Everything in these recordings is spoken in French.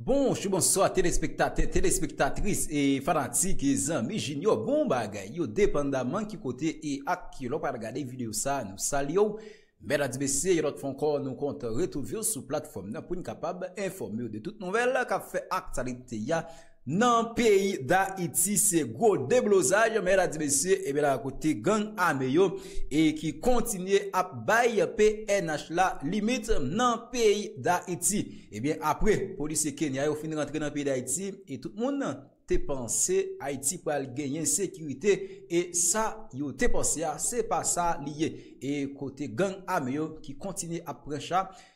Bonsoir téléspectateurs, téléspectatrices et fanatiques et amis junior bon bagay yo dépendamment qui côté et ak qui l'on pas regarder vidéo ça nous saluons mesdames et messieurs l'autre fois encore nous compte retrouver sur plateforme pour nous capable informer de toutes nouvelles qu'a fait actualité ya dans pays d'Haïti. C'est gros déblosage mesdames et messieurs et bien là côté gang armé yo et qui continue à bailler PNH la limite dans pays d'Haïti. Et bien après police Kenya yo fin rentrer dans pays d'Haïti et tout le monde te pensé Haïti pour gagner sécurité et ça yo te pensé c'est pas ça lié et côté gang armé yo qui continue à prendre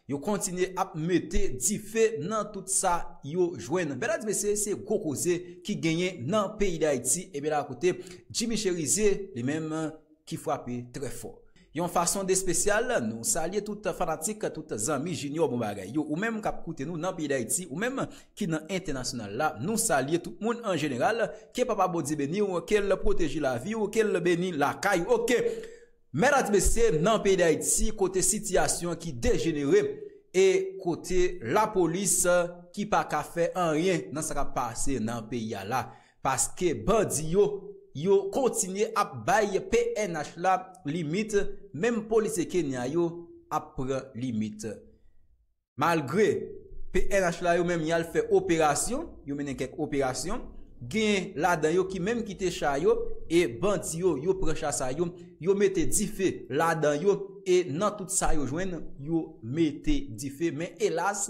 yo continue à mettre du feu dans tout ça yo joindre mesdames et messieurs c'est gros cause qui gagne dans pays d'Haïti et bien là à côté Jimmy Cherizé les mêmes qui frappe très fort. Yon façon de spécial, nous saluons toutes fanatiques, toutes amis junior bon bagay. Yo ou même k'ap koute nous dans pays d'Haïti ou même qui dans international là, nous saluons tout le monde en général, qui papa bodi béni ou qu'elle protège la vie ou qu'elle béni la caille. OK. Mesdames et messieurs, dans pays d'Haïti, côté situation qui dégénéré et côté la police qui pas ka fait en rien dans ça qui passé dans pays là parce que bandi yo continue à bailler PNH la limite même police Kenya yo a prend limite malgré PNH la yo même y a fait opération yo mené quelques opérations gen là dedans yo qui même quitte chat yo et bandi yo prend chat ça yo mette di feu là dedans yo et dans tout ça yo joine yo mette di feu mais hélas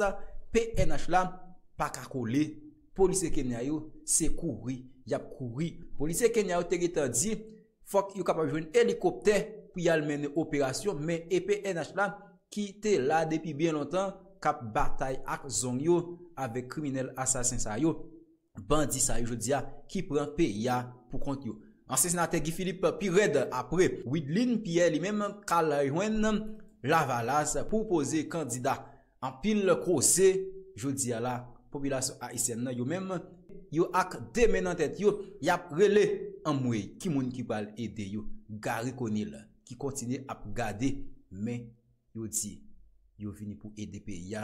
PNH la pas ka coller police Kenya yo c'est courir y a couru police Kenya yo te dit faut yo capable joindre hélicoptère pour y aller mener opération mais PNH là qui était là depuis bien longtemps cap bataille ak zong yo avec criminel assassin ça yo bandit ça yo jodi qui prend pays pour compte yo ancien sénateur Guy Philippe Pired après Widlin Pierre lui même kal joindre Lavalas pour poser candidat en pile procès jodi là population haïtienne yo même yo ak demain dans tête yo y a relé en moué qui moun qui parle aider yo Gary Conil qui continue à garder mais yo dit yo vini pour aider pays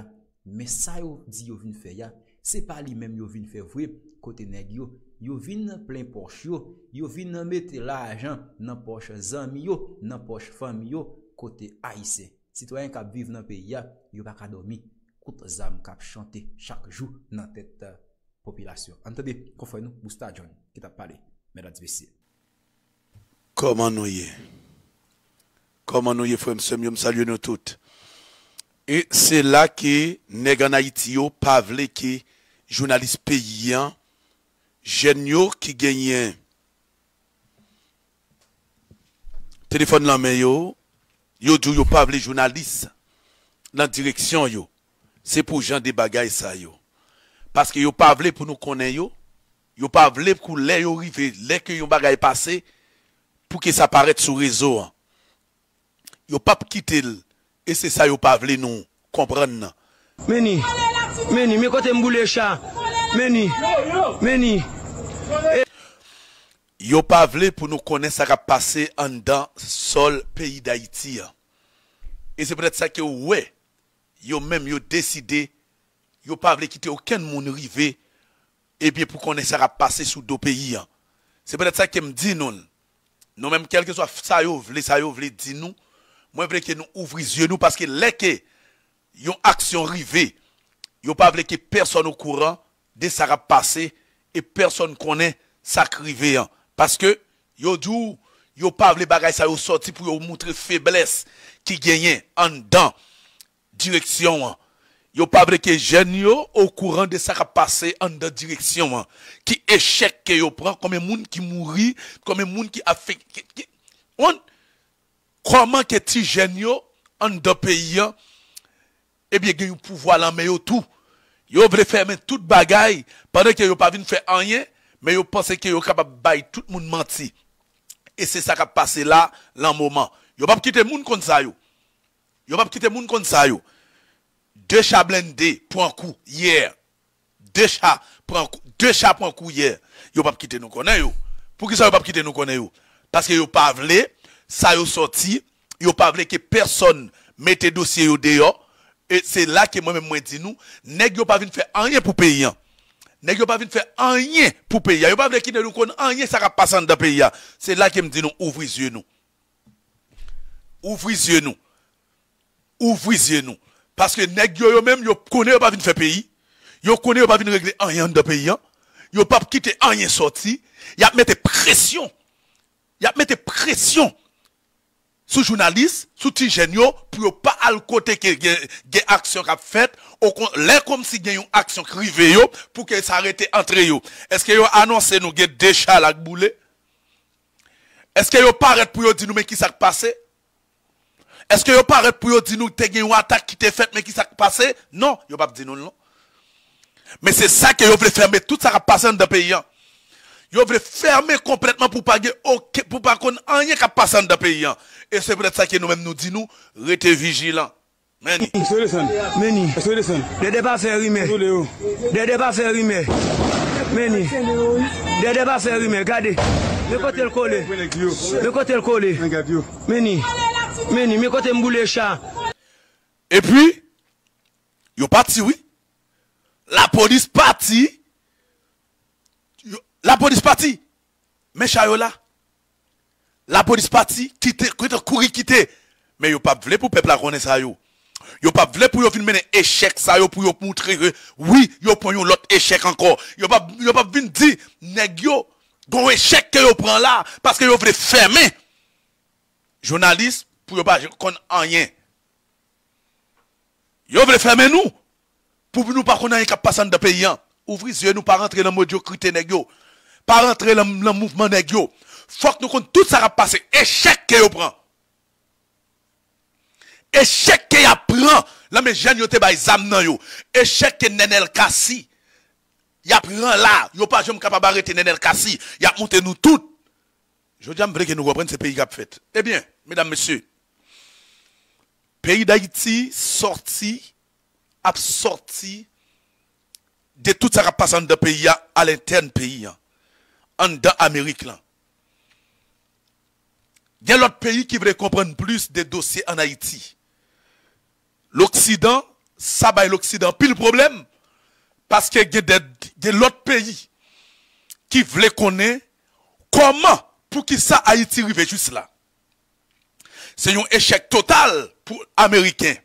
mais ça yo dit yo vini faire c'est pas lui même yo vini faire vrai côté nèg yo vini plein poche yo vini mettre l'argent dans poche zami yo dans poche famille yo côté haïtien citoyen qui vivent dans pays yo pas ka dormir kout zam k'ap chanter chaque jour dans tête population. Entendez, confrère nous, Bousta John, qui t'a parlé, mesdames et messieurs. Comment nous y est? Comment nous y est, frère, me salue nous toutes. Et c'est là que, nèg en Haïti, pas vle que, journaliste paysan, jeunes qui gagnent, téléphone la main yo dit yo pas vle journaliste, dans direction yo. C'est pour gens des bagailles ça yo. Parce que yo pas vle pour nous connaître yo pas vle pour les yo rive les que yon bagay passé pour que ça paraisse sur réseau yo pas quitter et c'est ça yo pas vle nous comprendre meni mais côté mboule chat meni yo pas vle pour nous connaître ça qui passé en dans sol pays d'Haïti et c'est peut-être ça que ouais yo même yo décidé yo pas vle quitter aucun monde rivé et bien pour connaître ça va passer sous deux pays c'est peut-être ça que me dit nous même quel que soit ça yo vle dit nous moi vle que nous ouvrir yeux nous parce que les que yon action rivé yo pas vle que personne au courant de ça va passer et personne connaît ça rivé parce que yo dou yo pas vle bagay ça yo sorti pour yo montrer faiblesse qui gagne en dedans direction yo pas vrai que jeune yo au courant de ça qui passé en de direction qui échec que yo prend comme monde qui mourit comme monde qui affecté comment que ti jeune yo en de pays et bien gagne pouvoir la mais yo tout yo veut faire toute bagaille pendant que yo pas vinn faire rien mais yo pense que yo capable bailler tout monde menti et c'est ça qui a passé là l'en moment yo pas quitter monde comme ça yo pas quitter monde comme ça yo. Deux chats blindés prend coup hier. Deux chats prend coup hier. Yo pas quitter nous connaît yo. Pour qui ça yo pas quitter nous connaît yo? Parce que yo pas vle ça yo sorti, yo pas vle que personne mette dossier yo dehors Et c'est là que moi-même, moi, dis nous, nèg yo pas vinn faire rien pour payer. Nèg yo pas vinn faire rien pour payer. Yo pas vinn quitter nous connaît rien ça va passer dans pays. C'est là que me dit nous, ouvrez yeux nous. Ouvrez yeux nous. Ouvrez yeux nous. Parce que nèg yo même, yo connaît yo pas vinn faire pays. Yo connaît yo pas vinn régler rien dans pays. Yo pas quitter rien sorti. Y a mettre pression. Y a mettre pression sous journaliste, sous tigènio pour pas al côté que gen action qu'a fait, au l'air comme si gen une action crivé yo pour que ça arrête entre yo. Est-ce que yo annoncé nous gen deux chats la boule? Est-ce que yo paraît pour yo dire nous mais qui ça passé? Est-ce que yo paraît pour yo dire nous te gen une attaque qui t'est faite mais qui ça passé? Non, yo pas dire non. Mais c'est ça que yo veut fermer tout ça qui passé dans le pays. Yo veut fermer complètement pour pas pour pas qu'on rien qui passe dans le pays. Et c'est peut-être ça que nous-mêmes nous disons, restez vigilants. Meni. Meni. Dede pas faire rimer. Dede pas faire rimer. Meni. Dede pas faire rimer. Regardez. Le côté le collé. Le côté le collé. Meni. Meni, me côté m'boule chat. Et puis, yo parti, oui. La police parti. La police parti. Mais chat yo là. La police parti, quitte, courir, quitter. Mais yo pas vle pour peuple la connaître ça yo. Yo pas vle pour yo venir mener échec ça yo pour yo montrer que oui, yo prend yon l'autre échec encore. Yo pas venir dire nèg yo gon échec que yo prend là parce que yo vle fermer. Journaliste pour yo pas connaître rien. Yo vle fermer nous pour nous pas connaître rien qui passe dans le pays. Ouvrir yeux nous pas rentrer dans médiocrité nèg yo. Pas rentrer dans le mouvement nèg yo. Faut que nous connaissions tout ça va passer. Échec que vous prend. Échec que vous prend. Là, mes jeunes, vous avez zam nan yo. Échec que Nenel Kassi. Y a prend là. Yo pas jamais capable d'arrêter Nenel Kassi. Y a monté nous toutes. Je dis que nous reprenons ce pays qui a fait. Eh bien, mesdames, messieurs. Pays d'Haïti a sorti de tout ça qui passe dans le pays à l'interne pays. En dans l'Amérique là. Il y a l'autre pays qui veut comprendre plus des dossiers en Haïti. L'Occident, ça va l'Occident. Puis le problème, parce qu'il y a l'autre pays qui veut connaître comment, pour qui ça Haïti arrive juste là. C'est un échec total pour les Américains.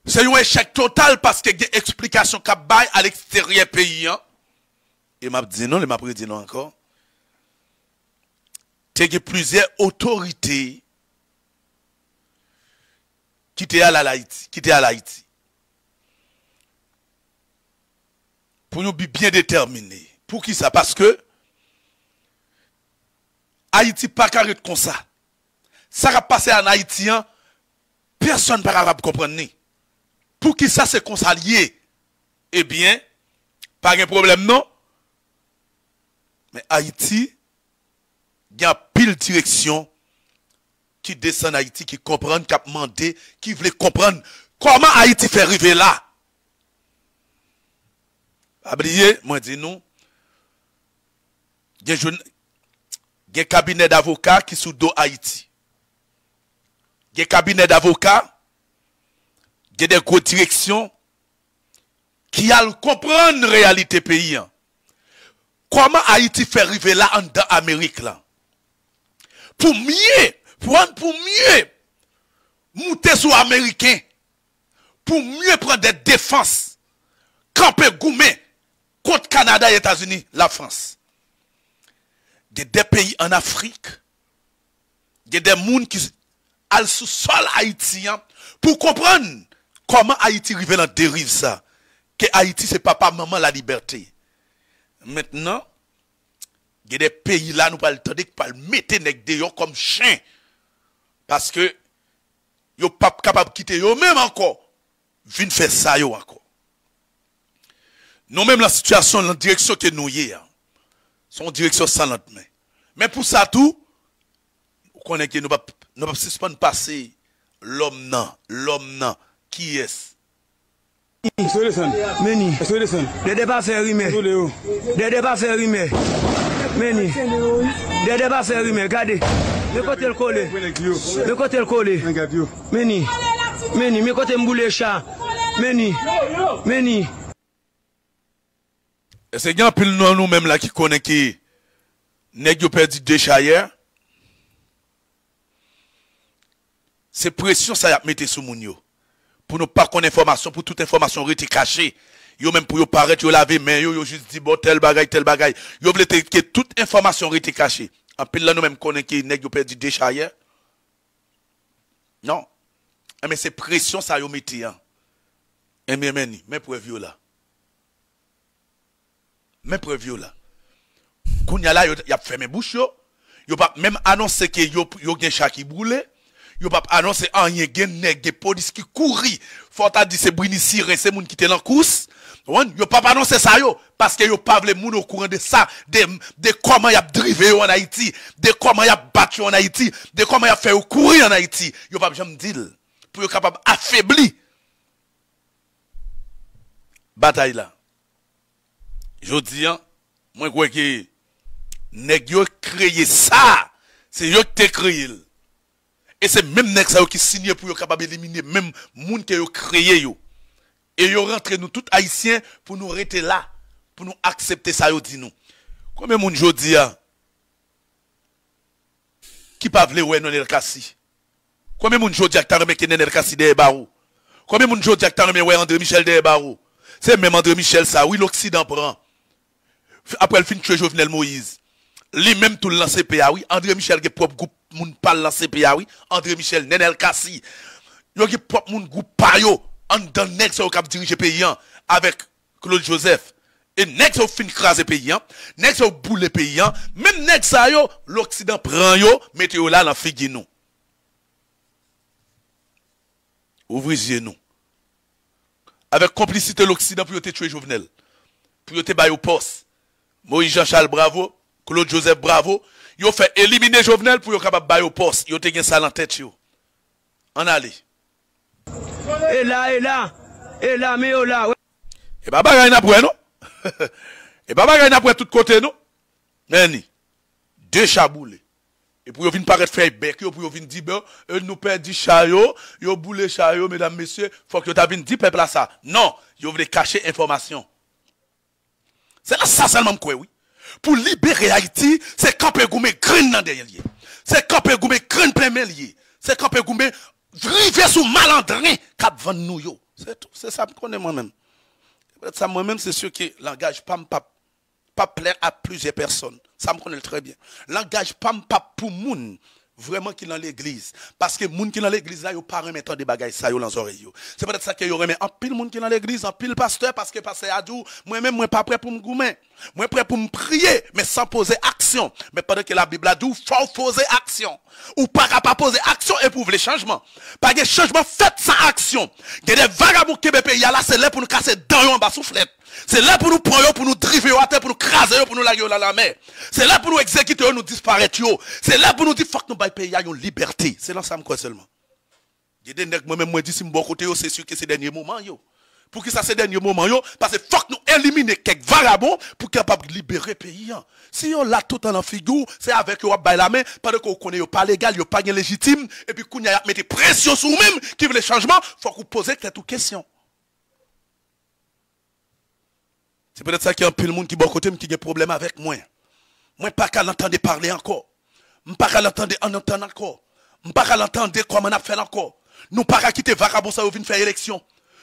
C'est un échec total parce qu'il y a une explication qui baille à l'extérieur pays. Et m'a dit non, et m'a dit non encore. Il y a plusieurs autorités qui étaient à l'Haïti. Pour nous bien déterminés. Pour qui ça? Parce que Haïti pas carré comme ça. Ça va passer en Haïtien, personne ne va comprendre. Pour qui ça c'est comme ça lié? Eh bien, pas de problème non. Mais Haïti, il y a pile direction qui descend en Haïti, qui comprennent, qui a demandé, qui veulent comprendre comment Haïti fait arriver là. Oubliez, moi dis nous, il y a un cabinet d'avocats qui sous dos Haïti. Il y a un cabinet d'avocats, il y a des grosses directions qui a comprendre la réalité pays. Comment Haïti fait arriver là en Amérique là? Pour mieux monter sur Américain, pour mieux prendre des défenses, camper gourmet contre Canada et États-Unis, la France. Il y a des pays en Afrique, il y a des gens qui sont sous sol haïtien pour comprendre comment Haïti arrive dans la dérive ça. Que Haïti c'est papa, maman, la liberté. Maintenant, il y a des pays là, nous pas le temps de mettre nèg dehors comme chien. Parce que, yo pas capable de quitter yo même encore. Vin faire ça yo encore. Nous même la situation, la direction que nous y est, son direction sans notre main. Mais pour ça tout, vous connaissez que nous pas suspendre passer l'homme nan, qui est? Meni. Dede pas faire rimer. Dede pas faire rimer. Meni. Dede pas faire rimer. Regardez. Le côté le collé. Le côté le collé. Meni. Meni, mais côté m'boule chat. Meni. Et c'est bien pile nous-mêmes là qui connaît qui nèg yo perdu 2 chats hier. C'est pression ça y a mettre sous moun yo. Pour nous pas connaître information, pour toute information rete cachée. Yo même pour yo paraître yo laver main yo juste dit bon tel bagay. Yo vle que toute information rete cachée. En pile là nous même connaît qui nèg yo perdu 2 chats hier. Non. Mais c'est pression ça yo mette hein. Mais preuve yo là. Mais preuve yo là. Kounya là, y a fermé bouche yo. Yo pas même annoncer que yo gen chat qui brûle. Yo pas annoncer rien gen nèg gen police qui couri. Faut ta dit c'est Brini Siren, c'est moun qui était dans course. Yo pas annoncer ça yo parce que yo pas vle moun au courant de ça, de comment y a drivé en Haïti, de comment y a battu en Haïti, de comment y a fait courir en Haïti. Yo pas jamais dire pour yo capable affaiblir bataille là. Je dis moi crois que nèg yo créé ça, c'est yo qui créé. Et c'est même nèg ça qui signé pour yo capable éliminer même moun que yo créé yo. Et yo rentre nous tout haïtiens pour nous rester là, pour nous accepter ça yo dit nous. Combien moun jodi a qui pa vle ouais Nenel Kassi? Combien moun jodi a qui t'a remet que Nenel Kassi derrière barou? Combien moun jodi a qui t'a remet ouais André Michel derrière barou? C'est même André Michel ça, oui l'Occident prend. Après le fin tuer Jovenel Moïse. Lui même tout lancé PA oui, André Michel qui propre groupe moun pas lancé PA oui, André Michel, Nenel Kassi. Yo qui propre moun groupe pa yo, en dans nèg ça cap diriger pays avec Claude Joseph. Et nèg ça fin craser pays nèg ça boule pays même nèg ça yo, l'Occident prend yo, mettez yo là dans figue nous. Ouvrez nous. Avec complicité l'Occident pour te tuer Jovenel. Pour te bailler au poste. Moïse Jean-Charles bravo, Claude Joseph bravo, yo fait éliminer Jovenel pour yo capable bailler au poste. Yo te gen ça dans tête yo. En aller. Et là, mais yo là. Et bah bagay n'a pour non? Et bah bagay n'a pour tout côté non? Neni. 2 chats boulés. Et pour yo vinn paraître faire bec yo pour yo vinn dire nous perdu chat yo boulé chat yo mesdames messieurs, faut que yo ta vinn dire peuple là ça. Non, yo voulait cacher information. C'est là ça seulement quoi oui. Pour libérer Haïti, c'est camper goumé grain dans derrière lié. C'est camper goumé grain plein lié. C'est camper goumé river sous malandrin cap vendre nous yo. C'est tout, c'est ça que je connais moi-même. Ça moi-même c'est sûr que langage pas plaire à plusieurs personnes. Ça me connaît très bien. Langage pas pour moun vraiment qui dans l'église parce que moun qui dans l'église là yo pas remettre des bagages ça yo dans oreilles. C'est peut-être ça que yo remet en pile moun qui dans l'église, en pile pasteur parce que pasteur Adou, moi-même moi pas prêt pour me goumer. Moi prêt pour me prier mais sans poser action. Mais pendant que la Bible a dit faut poser action. Ou pas capable poser action et pour les changements. Pas de changement fait sans action. Il y a des vagabonds qui pays là c'est là pour nous casser dents en bas soufflette. C'est là pour nous prendre, pour nous driver à terre, pour nous craser, pour nous laguer dans la mer. C'est là pour nous exécuter, nous disparaître. C'est là pour nous dire, faut que nous baillons pays à une liberté. C'est là ça me croit seulement. Il y a des nègres, moi-même, moi, dis si bon côté, c'est sûr que c'est dernier moment, yo. Pour que ça, c'est dernier moment, yo, parce que faut que nous éliminer quelques vagabonds pour qu'ils soient capables de libérer pays. Si on l'a tout en figure, c'est avec eux, bailler la main, pendant qu'on connaît pas légal, pas légitime, et puis qu'on y a mis pression sur vous-même, qui veut les changements, faut que vous posez quelques questions. C'est peut-être ça qu'il y a un peu de monde qui est bon côté, mais qui a des problèmes avec moi. Moi, pas qu'à l'entendre parler encore. Je pas qu'à l'entendre en entendre encore. Je pas qu'à l'entendre comment on a fait encore. Nous pas qu'à quitter vagabond ça vient faire élection.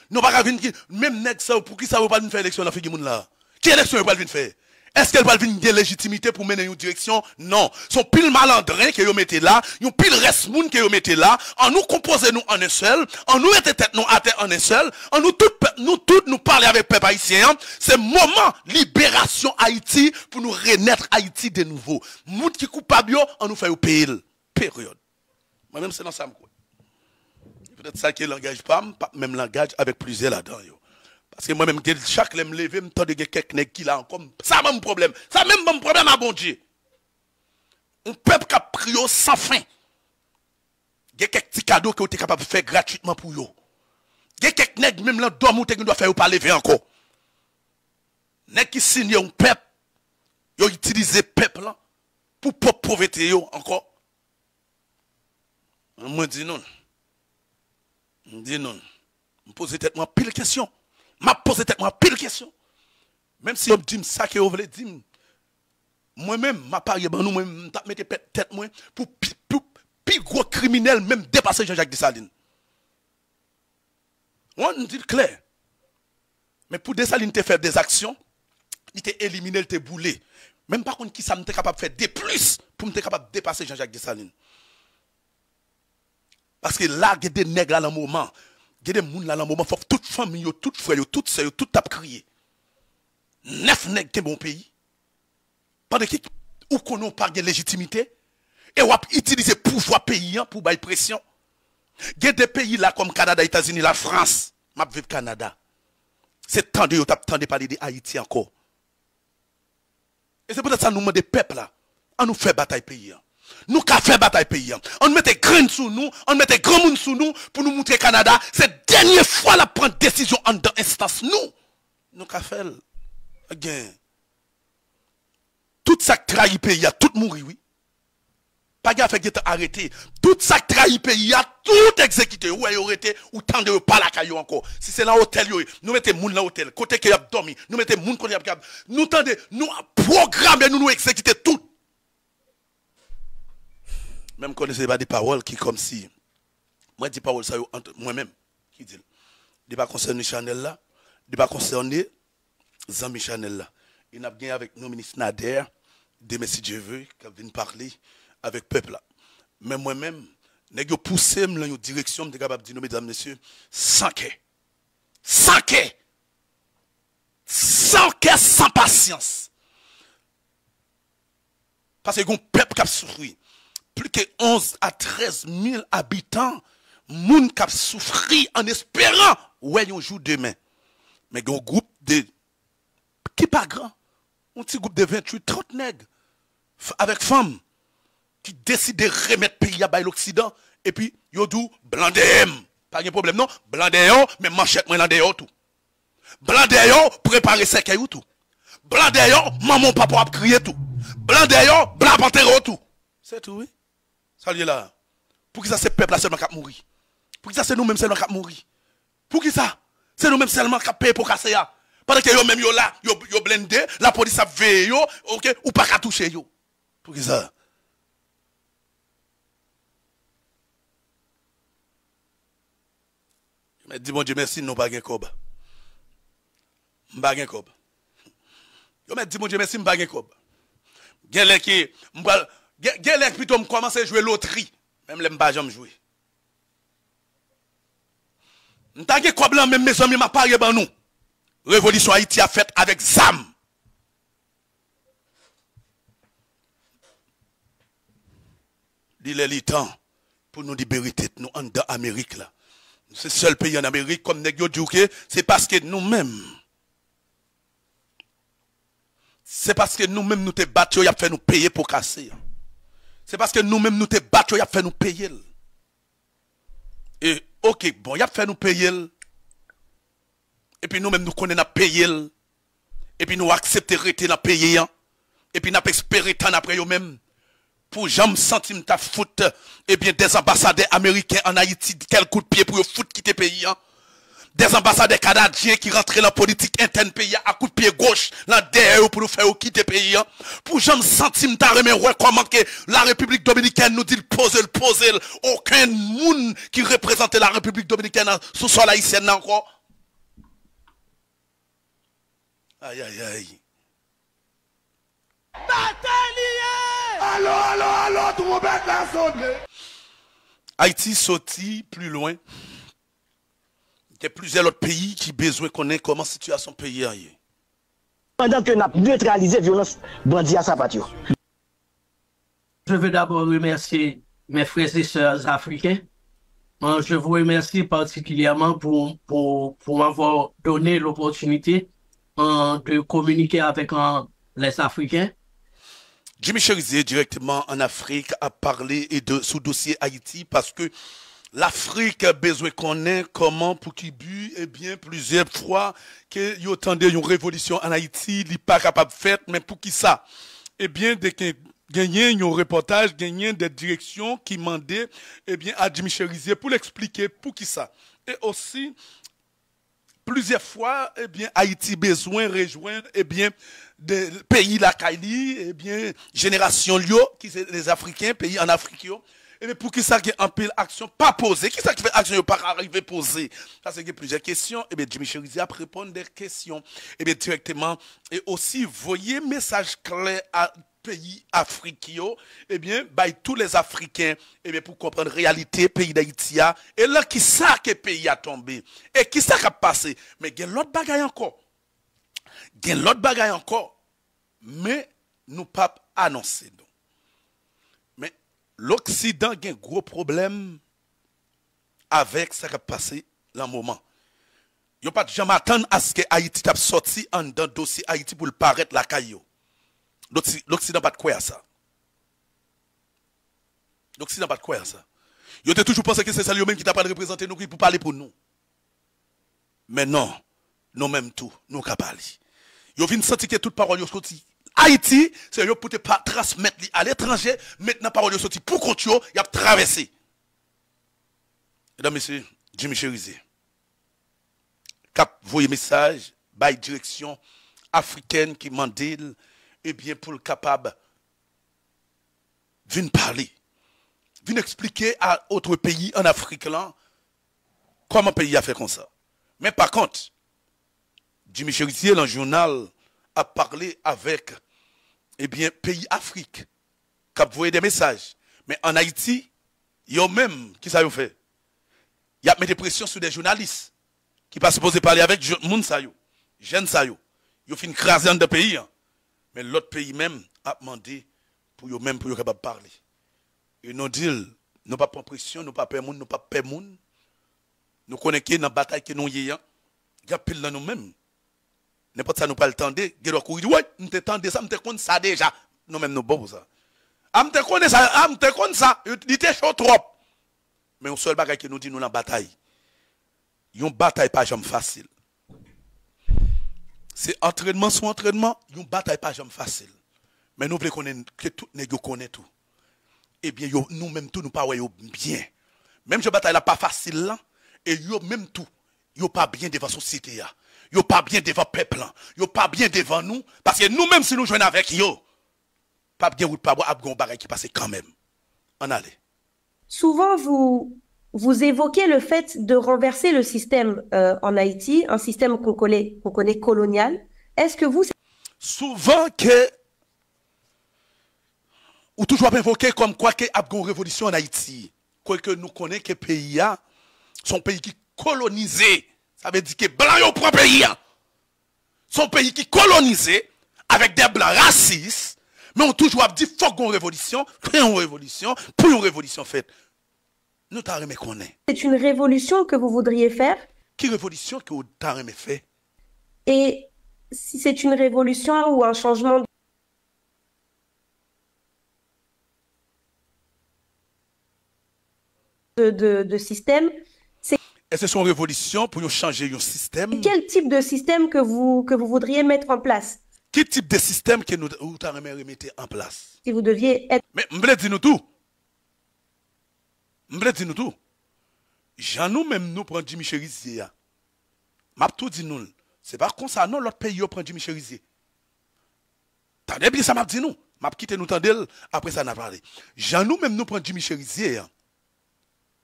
Nous pas qu'à venir même nèg ça pour qui ça va pas venir faire élection dans figi moun là. Qui élection va venir faire? Est-ce qu'elle va venir de légitimité pour mener une direction? Non. Son pile malandrin que yo mettez là, yon pile reste moun que yo mettez là, en nous composer nous en un seul, en nous mettez tête nous à terre en un seul, en nous toutes nous parler avec peuple haïtien, c'est moment libération Haïti pour nous renaître Haïti de nouveau. Moun qui coupable yo, on nous fait au pays. Période. Moi-même c'est dans ça m'croit. Peut-être ça qui langage pas même langage avec plusieurs là-dedans yo. Parce que moi-même, chaque lève me lever, me tente de quelqu'un qui là encore. Ça même problème. Ça même mon problème à bon Dieu. Un peuple qui a pris sans fin. Il y a quelques petits cadeaux que vous êtes capable de faire gratuitement pour vous. Il y a quelques nègres, même là, dormant, qui doit faire pas lever encore. Nègres qui signent un peuple, ils utilisent le peuple là pour pauvreté encore. Moi, dis non. Je dis non. Je pose tête moi pile question. M'a posé tête moi pile question. Même si on dit ça que vous voulez dire, moi-même, m'a parié ban nous, moi-même, m'a mis tête moi pour plus gros criminel, même dépasser Jean-Jacques Dessalines. On dit clair. Mais pour Dessalines te faire des actions, il t'a éliminé, il t'a boulé. Même par contre, qui ça m'était capable de faire des plus pour me capable de dépasser Jean-Jacques Dessalines. Parce que là, il y a des nègres là dans le moment. Il y a des gens là dans le moment. Il faut que toute famille, toute frère, toute sœur, tout tape crier. 9 nègres qui sont bon pays. Pendant que ou qu'on n'a pas de légitimité. Et on utiliser pouvoir paysan pour bailler pression. Il y a des pays là comme Canada, États-Unis, la France. Je vais vivre Canada. C'est temps de vous attendez parler de Haïti encore. Et c'est peut-être ça nous demande des peuples là. On nous fait bataille pays. Nous qu'a fait bataille pays. On met des graines sous nous, on met des grands monde sous nous pour nous montrer Canada. C'est dernière fois la prendre décision en dans instance nous qu'a fait again. Tout ça trahit pays a tout mourir oui. Pas gaffe fait arrêté. Tout ça trahit pays a tout exécuté. Ou arrêté ou tendre pas la caillou encore. Si c'est dans l'hôtel nous mettez moun dans l'hôtel côté qui a dormi, nous mettez moun côté qui a nous tendez nous programmer nous exécuter tout. Même connaissez pas des paroles qui comme si moi dis paroles ça entre moi-même qui dit il pas concerné Chanel là, il pas concerné Jean Chanel là. Il n'a bien avec nos ministres Nader, de Messi Dieu veut qui viennent parler avec peuple là. Mais moi-même nèg yo pousser dans une direction de capable dire mesdames messieurs sans patience. Parce que un peuple qui a souffert plus que 11 à 13 000 habitants, moun qui a souffert en espérant ouais un jour demain. Mais un groupe de qui pas grand, un petit groupe de 28 30 nègres avec femmes qui décident de remettre pays à l'Occident et puis yo dou blandem. Pas de problème non, blandem mais manchette moi dans dehors tout. Blandem préparer cercueil ou tout. Blandem maman papa a crier tout. Blandem blanc panthère tout. C'est tout oui. Ça lié là. Pour qui ça c'est peuple là seulement qui mourir. Pour qui ça c'est nous même seulement qui mourir. Pour qui ça c'est nous même seulement qui payer pour casser ya. Pendant que yo même yo là, yo blindé, la police a veillé yo, OK, ou pas qu'à toucher yo. Pour qui ça mais dis mon Dieu merci nous pas gain cob. M'pa gain cob. Yo mais dis mon Dieu merci m'pa gain cob. Gen lè qui m'pa gen lè plutôt me commencer jouer loterie, même les m'pa jamais jouer. M'ta gen cob là même mes amis m'a parlé ban nous. Révolution Haïti a fait avec ZAM. Il est le temps pour nous libérer tête nous en dans Amérique là. C'est le seul pays en Amérique comme nèg yo dit c'est parce que nous-mêmes nous te battu y a fait nous payer pour casser. C'est parce que nous-mêmes nous te battu y a fait nous payer. Et OK, bon, y a fait nous payer. Et puis nous-mêmes nous connaissons payer. Et puis nous accepter rester dans payer. Et puis nous espérer tant après eux même pour jamais sentir ta foot et bien des ambassadeurs américains en Haïti quel coup de pied pour foot quitter pays des ambassadeurs canadiens qui rentrent dans la politique interne pays à coup de pied gauche là derrière pour nous faire quitter pays pour jamais sentir ta remet comment que la République dominicaine nous dit poser aucun monde qui représente la République dominicaine sous sol haïtien encore aïe aïe aïe Allô, tout le monde la zone. Haïti sorti plus loin. Il y a plusieurs autres pays qui ont besoin de connaître comment la situation pays est. Pendant que nous avons neutralisé la violence bandit à Sapatio. Je veux d'abord remercier mes frères et sœurs africains. Je vous remercie particulièrement pour m'avoir donné l'opportunité de communiquer avec les Africains. Jimmy Cherizier, directement en Afrique, a parlé sous dossier Haïti parce que l'Afrique a besoin qu'on ait comment pour qu'il bu, eh bien, plusieurs fois que y attendait une révolution en Haïti, il n'est pas capable de faire, mais pour qui ça? Eh bien, dès que gagner un reportage, gagner des directions qui demandaient, eh bien, à Jimmy Cherizier pour l'expliquer pour qui ça. Et aussi, plusieurs fois, eh bien, Haïti besoin de rejoindre, eh bien, des pays la Kaili, eh bien, génération Lio, qui c'est les Africains, pays en Afrique, et bien, pour qui ça qui en pile action pas posée, qui ça qui fait action pas arriver poser. Ça c'est plusieurs questions, et bien, Jimmy Cherizier a répondre des questions, et bien, directement, et aussi, voyez message clair à pays africains, eh bien, by tous les Africains, eh bien, pour comprendre la réalité pays d'Haïti, et là, qui ça que pays a tombé, et qui ça qui a passé, mais il y a l'autre bagaille encore. Il y a l'autre bagaille encore, mais nous pas annoncé. Mais l'Occident a un gros problème avec ce qui a passé dans le moment. Il n'y a pas de jamais attendre à ce que Haïti a sorti en dans le dossier Haïti pour le paraître la caillou. L'Occident n'a pas de quoi à ça. L'Occident n'a pas de quoi à ça. Il a toujours pensé que c'est ça lui-même qui t'a pas représenté nous pour parler pour nous. Mais non, nous même tout, nous qu'à parler. Yo vinn sentir que toute parole yo sorti. Haïti, c'est yo pour te transmettre à l'étranger, maintenant parole yo sorti pour compte yo, y a traversé. Mesdames, messieurs, Jimmy Cherizier. Cap voyer message, by direction africaine qui mandil, eh bien pour le capable vinn parler. Vinn expliquer à autre pays en Afrique là comment pays a fait comme ça. Mais par contre, Jimmy Cherizier, dans le journal, a parlé avec, eh bien, pays Afrique, qui a envoyé des messages. Mais en Haïti, il y a même, qui ça y fait? Il y a mis des pressions sur des journalistes, qui ne sont pas supposés parler avec gens sa yo, jeunes sa yo. Ils ont fait une crasante de pays. Hein. Mais l'autre pays même a demandé pour eux même pour eux capable parler. Et nous disons, nous pas prendre pression, nous pas peur moun, nous pas peur moun. Nous connaissons dans la bataille que nous y a, il y a pile dans nous-mêmes. N'importe ça nous pas le temps de, gero courir ouais, nous te tendez ça, nous te connaissons ça déjà. Nous même nous bon pour ça. Am te connaissons ça, am te connaissons ça, il était chaud trop. Mais un seul bagage que nous dit nous dans la bataille. Une bataille pas jamais facile. C'est entraînement sur entraînement, une bataille pas jamais facile. Mais nous voulons connaître que tout nèg connaît tout. Eh bien nous même tout nous pas ouais bien. Même je bataille là pas facile là et yo même tout, yo pas bien devant société là. Yo pas bien devant peuple, yo pas bien devant nous, parce que nous-mêmes si nous jouons avec yo, pas bien ou pas boire gon bagay qui passe quand même. On allait. Souvent vous évoquez le fait de renverser le système en Haïti, un système qu'on connaît colonial. Est-ce que vous souvent que ou toujours invoquer comme quoi que a gon révolution en Haïti, quoi que nous connaissons que pays a son pays qui colonisé. Ça veut dire que blanc yo prend pays. Son pays qui colonisé avec des blancs racistes, mais on toujours dit faut qu'on révolution, créer une révolution, pour une révolution faite. Nous t'arrêtons mais connaît. C'est une révolution que vous voudriez faire? Qui révolution que vous t'arrêtez fait? Et si c'est une révolution ou un changement de système, et c'est une révolution pour changer un système. Quel type de système que vous voudriez mettre en place? Quel type de système que nous remettre en place? Si vous deviez être... Mais m'blé dis nous tout. M'blé dis nous tout. Jean nous même nous prend Jimmy Cherizier. M'a tout dit nous. C'est pas comme ça non l'autre pays prend Jimmy Cherizier. T'as bien ça m'a dit nous. M'a quitté nous tandel après ça n'a parlé. Jean nous même nous prend Jimmy Cherizier.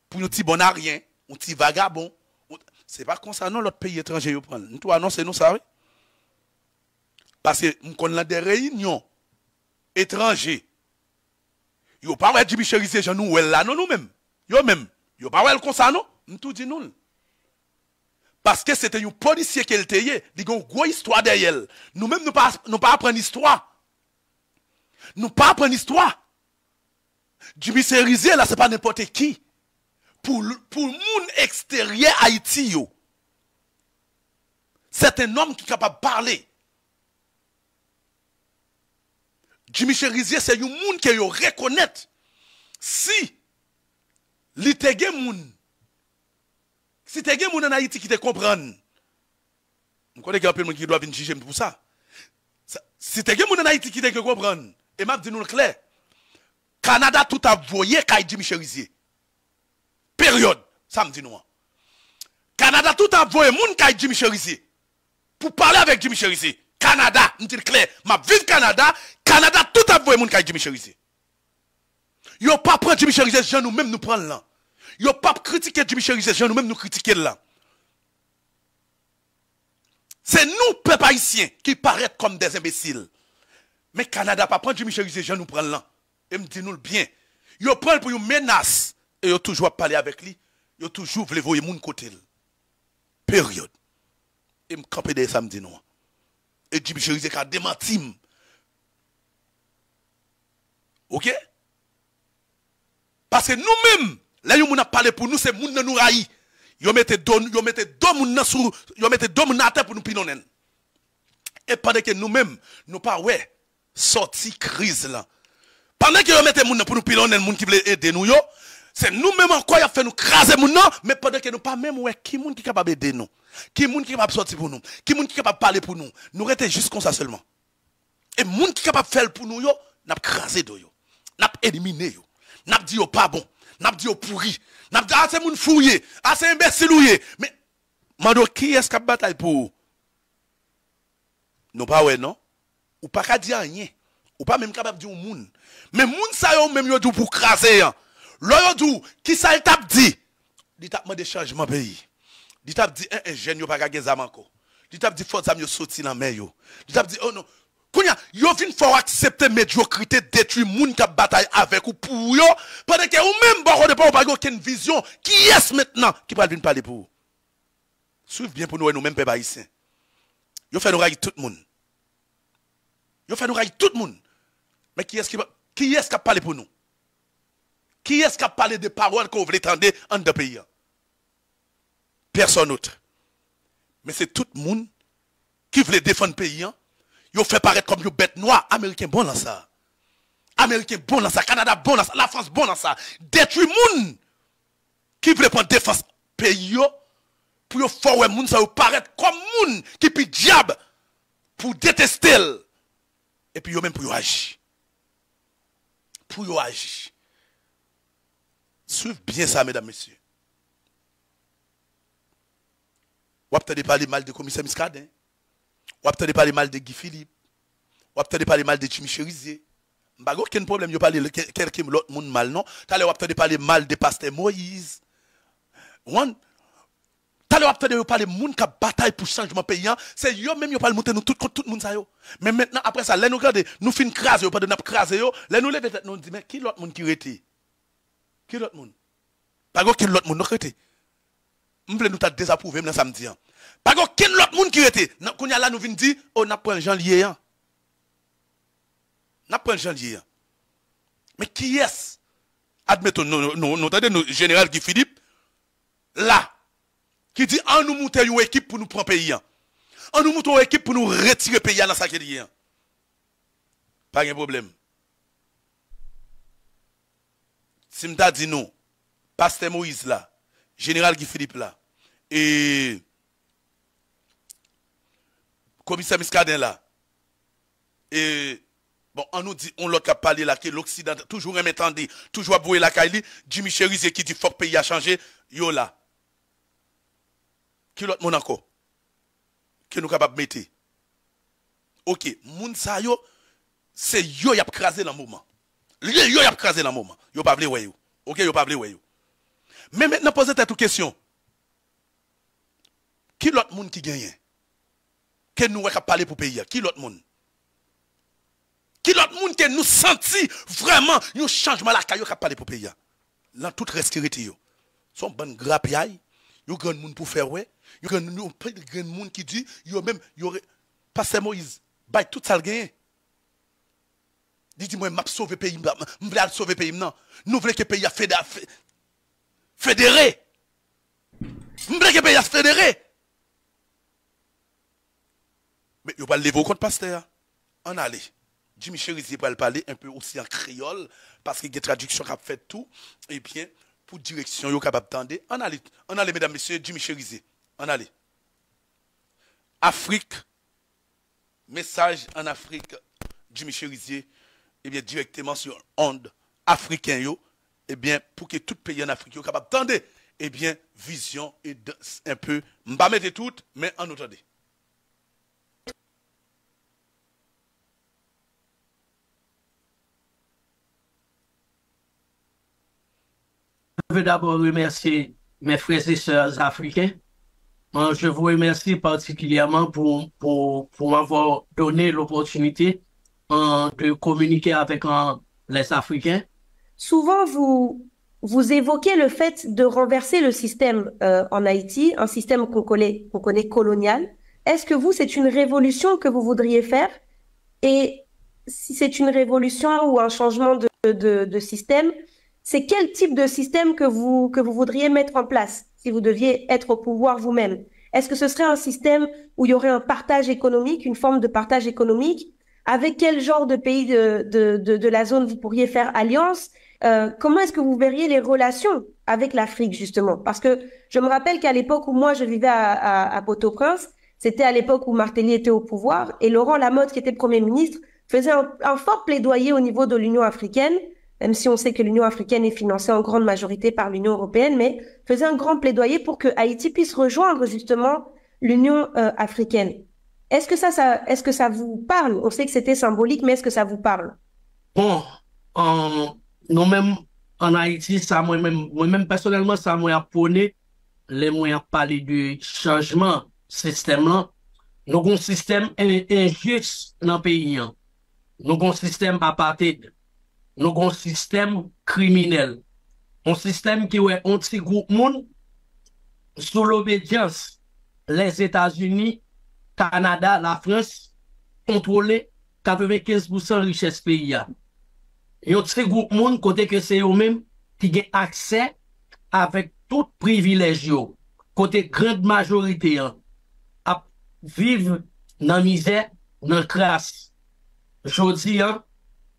Pour nous petit bon à rien. Un petit vagabond. C'est pas comme ça, non, l'autre pays étranger, vous prenez. Nous, annoncez nous ça, oui. Parce que nous avons des réunions étrangères. Vous pas ouais Jimmy Cherizier, je nous là, non, nous-mêmes. Yo même. Vous pas ouais comme ça, non? Nous tout dit nous. Parce que c'était un policier qui était, il y a une grosse histoire derrière. Nous-mêmes, nous pas apprendre l'histoire. Nous pas apprendre l'histoire. Jimmy Cherizier, là, c'est pas n'importe qui. Pour le monde extérieur Haïti, c'est un homme qui est capable de parler. Jimmy Cherizier, c'est un monde qui reconnaît. Si l'ité moun, si t'es moun en Haïti qui te comprend, je connais qu'il y a quelqu'un qui doit venir juger pour ça. Si t'es moun en Haïti qui te comprend, et m'a dit nous clair, Canada tout a voyé Jimmy Cherizier. Période, ça me dit nous. Canada tout a envoyé moun kay Jimmy Cherizier pour parler avec Jimmy Cherizier. Canada, nous dit clair, m'a vive Canada, Canada tout a envoyé moun kay Jimmy Cherizier. Yo pas prendre Jimmy Cherizier, gens nous même nous prendre là. Yo pas critiquer Jimmy Cherizier, gens nous même nous critiquer là. C'est nous peuple haïtien qui paraît comme des imbéciles. Mais Canada pas prendre Jimmy Cherizier, gens nous prendre là. Et me dit nous le bien. Yo prend pour une menace et yo toujours parler avec lui, yo toujours voulez voyer moun côté. Période. Et me camper des samedi non. Et Jimmy Cherizier a démenti. OK? Parce que nous-mêmes, là yo moun a parlé pour nous, c'est moun nan nous raï. Yo mette deux moun nan sou, yo mette deux moun nan terre pour nous pinonen. Et pendant que nous-mêmes, nous pas ouais, sorti crise là. Pendant que yo mette moun nan pour nous pinonen, moun qui veut aider nous yo, c'est nous-mêmes encore y a fait nous craser moun nan, mais pendant que nous pas même ouais, qui moun qui capable aider nous, qui moun qui capable sortir pour nous, qui moun qui capable parler pour nous, nous rester juste comme ça seulement. Et moun qui capable faire pour nous yo, n'a craser do yo, n'a éliminé yo. N'a dit yo pas bon, n'a dit yo pourri, n'a dit ah c'est moun fouillé, ah c'est imbécile ouye. Mais mando qui est-ce qui bataille pour nous pas ouais non? Ou pas ka dire rien, ou pas même capable dire moun. Mais moun sa yo même yo dit pour craser. Là yo dit qui ça il t'a dit? Il t'a demandé changement pays. Il t'a dit un jeune yo pas ka gen zam encore. Il t'a dit faut zam yo sorti dans mer yo. Il t'a dit oh non. Kounya, yo vin faut accepter médiocrité détruire moun qui bataille avec ou pour yo pendant que ou même bon de pas pas aucune vision qui est maintenant qui va venir parler pour. Suivez bien pour nous même peuple haïtien. Yo fait nous railler tout le monde. Yo fait nous railler tout le monde. Mais qui est-ce qui a parlé pour nous? Qui est-ce qui a parlé des paroles qu'on voulait entendre en deux pays? Personne autre. Mais c'est tout le monde qui voulait défendre le pays. Yo fait paraître comme yo bête noire, américain bon dans ça. Américain bon dans ça, Canada bon dans ça, la France bon dans ça. Détruit moun qui veut prendre défense pays yo pour yo faire ouais moun ça yo paraître comme moun qui pi diable pour détester et puis yo même pour yo agir. Pour yo agir. Suivez bien ça mesdames messieurs. Ou peut-être parler mal de commissaire Miscadin. Ou peut-être parler mal de Guy Philippe. Ou peut-être parler mal de Jimmy Cherizier. M'pa aucun problème yo parler quelqu'un l'autre monde mal non. T'allez ou peut-être parler mal de pasteur Moïse. T'allez ou peut-être parler monde qui bataille pour changement paysan, c'est yo même yo parle monter nous tout contre tout monde ça yo. Mais maintenant après ça, là nous regarder, nous fin craser yo pas de n'a craser yo, là nous lever tête nous dit mais qui l'autre monde qui rete? Qui l'autre monde? Pas aucun l'autre monde rete. M'vle nous t'a désapprouvé même samedi. Pas aucun l'autre monde qui rete. Quand là nous vinn dire oh n'a pas un janvier. N'a pas un janvier. Mais qui est-ce? Admettons nous entendez nous général Guy Philippe là qui dit en nous monter une équipe pour nous prendre pays. En nous monter une équipe pour nous retirer pays dans ça qui dit. Pas de problème. Si m'ta dit non, pasteur Moïse là, général Guy Philippe là et commissaire Miscadin là et bon on nous dit on l'autre qui a parlé là que l'Occident toujours remettant toujours aboué la Kaili Jimmy Cherizier qui dit faut que le pays a changé yo là qui l'autre monde encore que nous capable mettre OK moun sa yo c'est yo y a crasé dans moment yo y a crasé dans moment yo pas vle ouais yo OK yo pas vle ouais yo mais maintenant posez cette question qui l'autre monde qui gagne que nous va parler pour pays qui l'autre monde qui l'autre monde que nous senti vraiment un changement la caillou qui parler pour pays dans toute respirité yo son bonne grapiaille yo grand monde pour faire ouais yo grand monde qui dit yo même yo pasteur Moïse bay tout ça le gagner dit moi m'a sauver pays m'vle sauver pays non nous voulons que pays a fédéré m'vle que pays a fédéré mais yo pas lever contre pasteur on allez Jimmy Cherizier va parler un peu aussi en créole parce que il y a traduction qui a fait tout et bien pour direction yo capable tendre on allez mesdames messieurs Jimmy Cherizier on allez Afrique message en Afrique Jimmy Cherizier et bien directement sur onde africain yo et bien pour que tout pays en Afrique yo capable tendre eh bien, vision est un peu, m'pas mettre tout, mais en entendez. Je veux d'abord remercier mes frères et sœurs africains. Je vous remercie particulièrement pour m'avoir donné l'opportunité de communiquer avec les Africains. Souvent, vous évoquez le fait de renverser le système en Haïti, un système qu'on connaît colonial. Est-ce que c'est une révolution que vous voudriez faire? Et si c'est une révolution ou un changement de système, c'est quel type de système que vous voudriez mettre en place si vous deviez être au pouvoir vous-même? Est-ce que ce serait un système où il y aurait un partage économique, une forme de partage économique? Avec quel genre de pays de la zone vous pourriez faire alliance? Comment est-ce que vous verriez les relations avec l'Afrique, justement? Parce que je me rappelle qu'à l'époque où moi je vivais à Port-au-Prince, c'était à l'époque où Martelly était au pouvoir et Laurent Lamotte, qui était Premier ministre, faisait un fort plaidoyer au niveau de l'Union africaine, même si on sait que l'Union africaine est financée en grande majorité par l'Union européenne, mais faisait un grand plaidoyer pour que Haïti puisse rejoindre justement l'Union africaine. Est-ce que ça vous parle? On sait que c'était symbolique, mais est-ce que ça vous parle? Bon, nous-mêmes en Haïti, ça moi-même personnellement, ça m'a appris les moyens de parler du changement système-là. Nous avons un système injuste dans le pays. Nous avons un système apartheid. Nous avons un système criminel. Un système qui est un petit groupe monde sous l'obédience. Les États-Unis, Canada, la France contrôlent 95% de richesse pays. Et un petit groupe monde côté que c'est eux-mêmes qui ont accès avec tout privilège, côté grande majorité, à vivre dans la misère, dans la crasse. Je dis,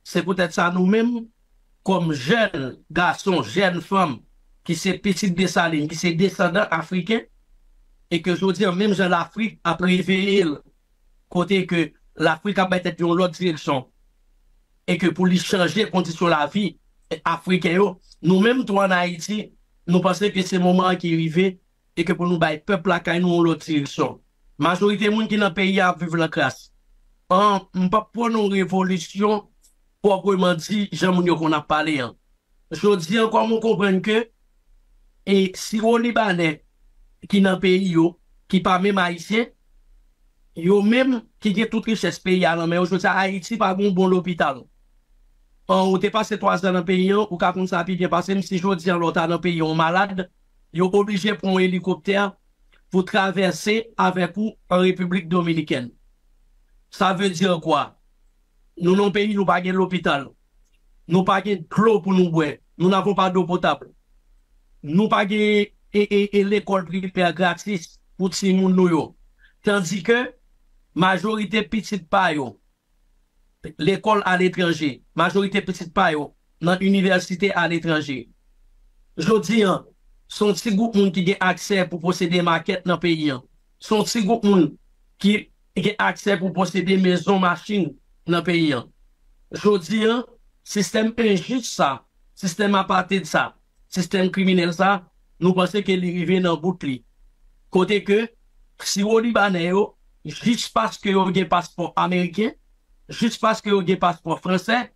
c'est peut-être ça nous-mêmes, comme jeunes garçons, jeunes femmes, qui sont petites Dessalines, qui sont descendants africains, et que je dis, même dans l'Afrique, a préveillé, côté que l'Afrique a peut-être dans l'autre direction, et que pour lui changer les conditions de la vie africaine, nous-mêmes, toi en Haïti, nous pensons que c'est le moment qui est arrivé, et que pour nous, le peuple a nous l'autre direction. Majorité de gens qui dans le pays a vivre la classe. On ne peut pas pour une révolution, proprement dit, j'aime qu'on a parlé. Je dis encore, on comprend que, et si on Libanais, qui dans le pays, qui pas même haïtien, yo même qui a toute richesse pays, mais aujourd'hui, Haïti, pas un bon l'hôpital. On t'est passé 3 ans dans le pays, ou quand on s'est bien passé, même si je dis l'autre dans le pays, on malade, yo obligé pour un hélicoptère pour traverser avec vous en République dominicaine. Ça veut dire quoi? Nous, dans le pays, nous n'avons pas l'hôpital. Nous n'avons pas de l'eau pour nous boire. Nous n'avons pas d'eau potable. Nous n'avons pas l'école primaire gratis pour tout le monde. Tandis que, majorité petite paille, l'école à l'étranger, majorité petite paille, dans l'université à l'étranger. Je dis, son petit groupe qui a accès pour posséder maquettes dans le pays. Son petit groupe qui a accès pour posséder maisons, machines dans le pays. Je dis, système injuste ça, système apartheid ça, système criminel ça, nous pensons qu'il est arrivé dans le bout de côté que, si vous Libanais, juste parce que vous avez un passeport américain, juste parce que vous avez un passeport français,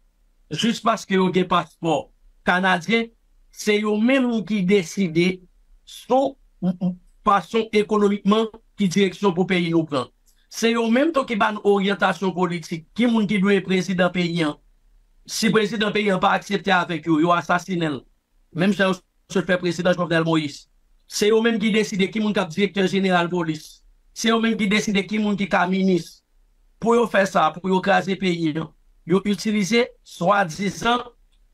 juste parce que vous avez un passeport canadien, c'est eux-mêmes qui décident son façon économiquement qui direction pour pays nous prend. C'est eux-mêmes qui ont une orientation politique. Qui est qui doit être président pays? Si le président pays n'a pas accepté avec eux, ils ont assassiné. Même si je fais président Jovenel Moïse. C'est eux-mêmes qui décident qui est directeur général de police. C'est eux-mêmes qui décident qui est ministre. Pour faire ça, pour écraser le pays, ils ont utilisé soi-disant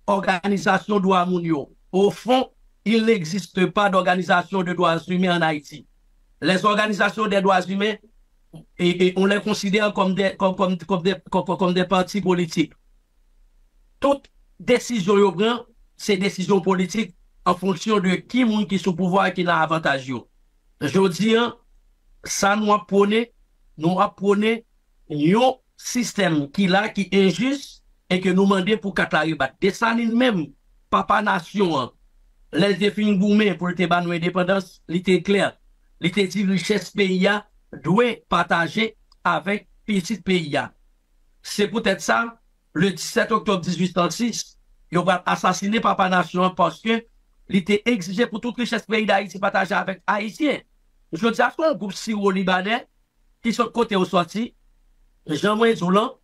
organisation de droits humains. Au fond, il n'existe pas d'organisation de droits humains en Haïti. Les organisations des droits humains, et on les considère comme des partis politiques. Toute décision qu'on prend, c'est décision politique en fonction de qui est sous pouvoir et qui a avantage. Je dis, ça nous apprenait un système qui est injuste et que nous demandons pour Kataribat. Des salines même, papa nation, les définitions gourmet pour te ban indépendance, l'été clair. L'été dit richesse pays doit partager avec petit pays. C'est peut-être ça, le 17 octobre 1836, il va assassiner Papa Nation parce que il était exigé pour toute richesse pays d'Haïti partager avec Haïtiens. Je dis à un groupe syro-libanais qui sont côté au sorti, Jean-Moïse Zoulan,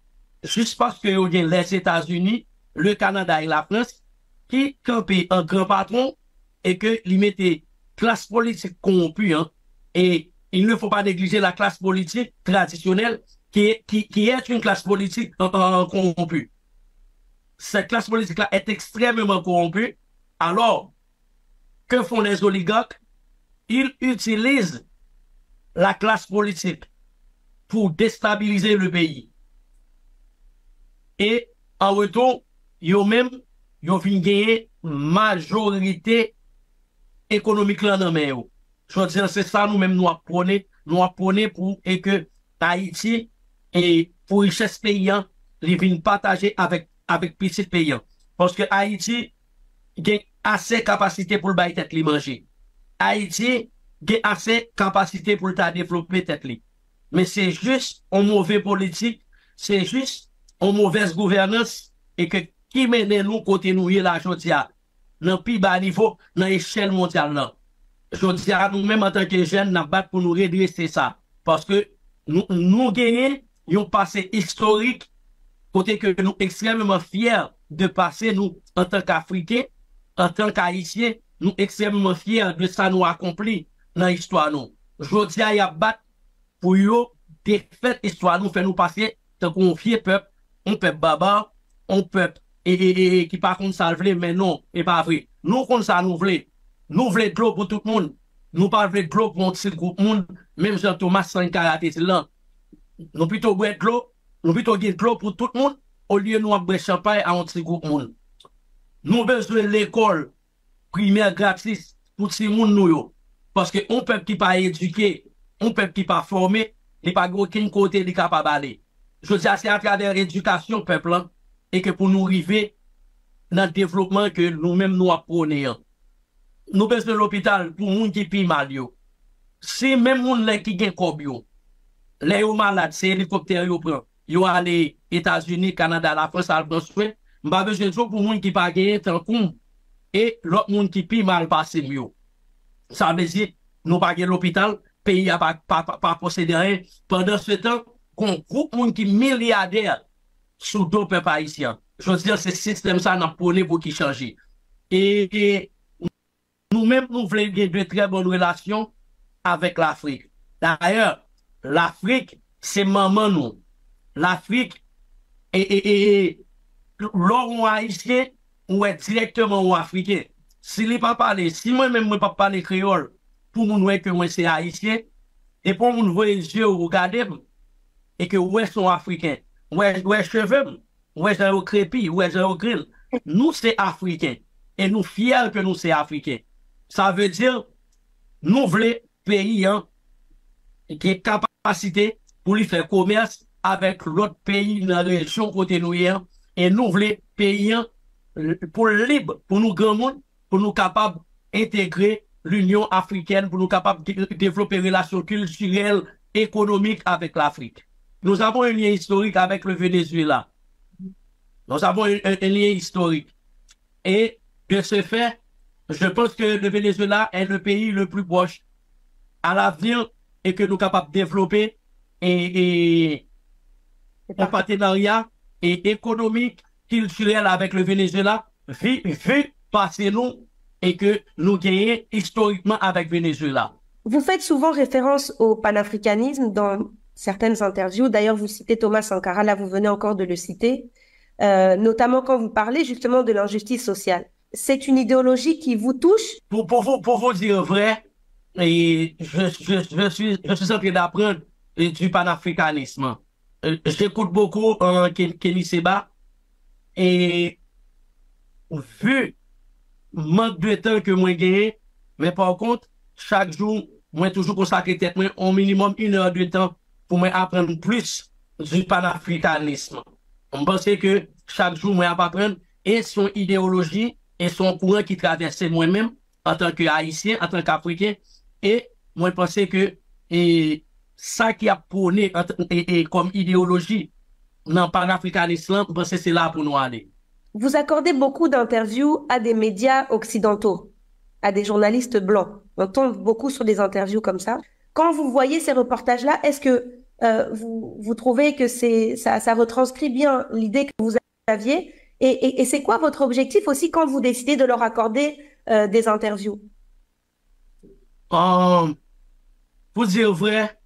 juste parce que y a les États-Unis, le Canada et la France, qui campaient un grand patron et que ils mettaient classe politique corrompue, hein, et il ne faut pas négliger la classe politique traditionnelle qui est une classe politique corrompue. Cette classe politique-là est extrêmement corrompue. Alors, que font les oligarques? Ils utilisent la classe politique pour déstabiliser le pays. Et en retour, ils ont gagné majorité économique là dans les mains. Je veux dire, c'est ça nous-mêmes nous apprenons pour et que Haïti et pour richesse paysan, ils viennent partager avec petit paysan. Parce que Haïti a assez de capacité pour le bailler tête li manger. Haïti a assez de capacité pour le développer tête li. Mais c'est juste une mauvaise politique, c'est juste une mauvaise gouvernance et que qui mène nous côté nous y la jodia dans plus bas niveau dans l'échelle mondiale là. Jodia nous-mêmes en tant que jeunes n'a battre pour nous redresser ça parce que nous gagnons un passé historique côté que nous extrêmement fiers de passer nous en tant qu'Africains, en tant qu'Haïtiens, nous extrêmement fiers de ça nous accompli dans l'histoire nous. Jodia y a battre pour yo défaite histoire nous fait nous passer tant qu'on fier peuple, un peuple barbare, un peuple et qui par contre ça le mais non, et pas vrai. Nous comme ça nous voulons de l'eau pour tout le monde. Nous pas de l'eau pour un petit groupe monde, même Jean Thomas Sankara était là. Nous plutôt boire de l'eau, nous plutôt de l'eau pour tout le monde au lieu de nous boire champagne à un petit groupe monde. Nous besoin de l'école primaire gratis pour tout le monde nous parce que on peuple qui pas éduqué, on peuple qui pas formé, il pas aucun côté de capable aller. Je dis c'est à travers l'éducation peuple et que pour nous arriver dans le développement que nous-mêmes nous apprenons. Nous besoin de l'hôpital pour moun qui pi mal yo. Si même moun qui gen kob yo, les yo malade, c'est hélicoptère yo prend. Yo aller États-Unis, Canada, la France, al prend soin. M'pa besoin de pour moun qui pas gagné tant koum et l'autre moun qui pi mal passé yo. Ça veut dire nous pas gagné l'hôpital, pays a pas possédé rien. Pendant ce temps, qu'on groupe moun qui milliardaire sous deux peuples haïtiens. Je veux dire, ce système ça n'a pas pour qu'il change. Et nous-mêmes, nous voulons de très bonnes relations avec l'Afrique. D'ailleurs, l'Afrique, c'est maman nous. L'Afrique, l'homme haïtien, ou est directement ou africain. S'il n'est pas parlé, si moi-même, je ne pas parler créole, pour nous voir que moi, c'est haïtien, et pour nous voir les yeux, regarder, et que ouais, sont africains. Ouais, cheveux, ouais, j'ai au crépi, ouais, j'ai au grill. Nous, c'est africains. Et nous fiers que nous, c'est africains. Ça veut dire, nous voulons pays qui a capacité pour lui faire commerce avec l'autre pays dans la région côté nous et nous voulons pays pour libre, pour nous grand monde, pour nous capables d'intégrer l'Union africaine, pour nous capables de développer des relations culturelles, économiques avec l'Afrique. Nous avons un lien historique avec le Venezuela. Nous avons un lien historique. Et de ce fait, je pense que le Venezuela est le pays le plus proche à l'avenir et que nous sommes capables de développer un partenariat économique, culturel avec le Venezuela, vu passer nous et que nous gagnons historiquement avec Venezuela. Vous faites souvent référence au panafricanisme dans certaines interviews. D'ailleurs, vous citez Thomas Sankara, là vous venez encore de le citer, notamment quand vous parlez justement de l'injustice sociale. C'est une idéologie qui vous touche? Pour vous dire vrai, et je suis en train d'apprendre du panafricanisme. J'écoute beaucoup Kenny Seba et vu manque de temps que moi gagné, mais par contre, chaque jour, moi toujours consacrer tête moi au minimum 1 heure de temps pour moi apprendre plus du panafricanisme. On pense que chaque jour, moi apprendre et son idéologie et son courant qui traversait moi-même en tant qu'Haïtien, en tant qu'Africain. Et moi, je pensais que ça qui a prôné comme idéologie dans le panafricanisme, je pensais que c'est là pour nous aller. Vous accordez beaucoup d'interviews à des médias occidentaux, à des journalistes blancs. On tombe beaucoup sur des interviews comme ça. Quand vous voyez ces reportages-là, est-ce que vous trouvez que ça retranscrit bien l'idée que vous aviez? Et c'est quoi votre objectif aussi quand vous décidez de leur accorder des interviews? Pour dire vrai,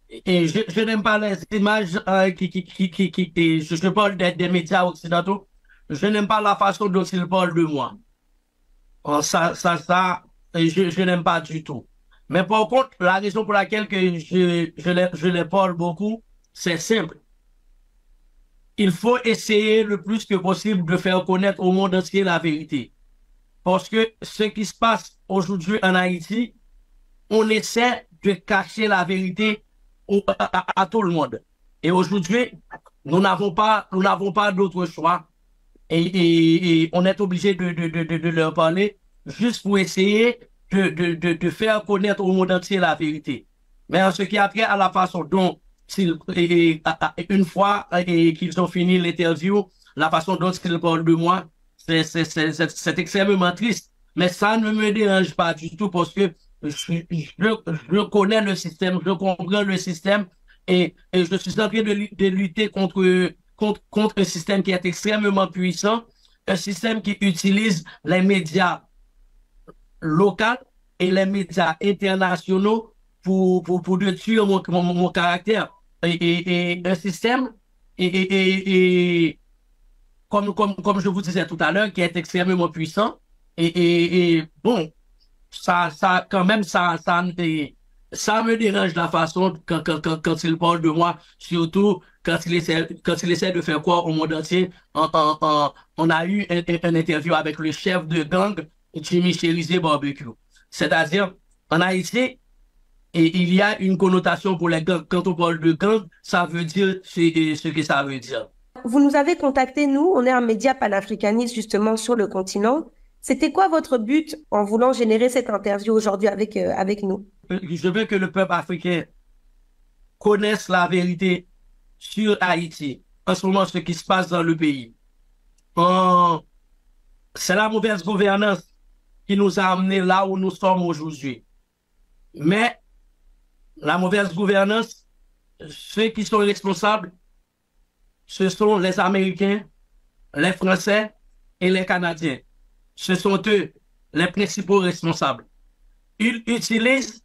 et je n'aime pas les images je parle des médias occidentaux. Je n'aime pas la façon dont ils parlent de moi. Je n'aime pas du tout. Mais par contre, la raison pour laquelle que je les parle beaucoup, c'est simple. Il faut essayer le plus que possible de faire connaître au monde entier la vérité. Parce que ce qui se passe aujourd'hui en Haïti, on essaie de cacher la vérité à tout le monde. Et aujourd'hui, nous n'avons pas d'autre choix. Et on est obligé de leur parler juste pour essayer de faire connaître au monde entier la vérité. Mais en ce qui a trait à la façon dont, une fois qu'ils ont fini l'interview, la façon dont ils parlent de moi, c'est extrêmement triste. Mais ça ne me dérange pas du tout parce que je connais le système, je comprends le système et je suis en train de lutter contre un système qui est extrêmement puissant, un système qui utilise les médias locaux et les médias internationaux pour détruire mon caractère. Et un système, comme je vous disais tout à l'heure, qui est extrêmement puissant. Bon, quand même, ça me dérange la façon quand il parle de moi, surtout quand il essaie de faire quoi au monde entier. On a eu un interview avec le chef de gang, Jimmy Cherizé Barbecue. C'est-à-dire, en Haïti, il y a une connotation pour les gangs. Quand on parle de gang, ça veut dire ce que ça veut dire. Vous nous avez contacté, nous, on est un média panafricaniste justement sur le continent. C'était quoi votre but en voulant générer cette interview aujourd'hui avec nous? Je veux que le peuple africain connaisse la vérité sur Haïti, en ce moment ce qui se passe dans le pays. C'est la mauvaise gouvernance qui nous a amenés là où nous sommes aujourd'hui. Mais la mauvaise gouvernance, ceux qui sont responsables, ce sont les Américains, les Français et les Canadiens. Ce sont eux les principaux responsables. Ils utilisent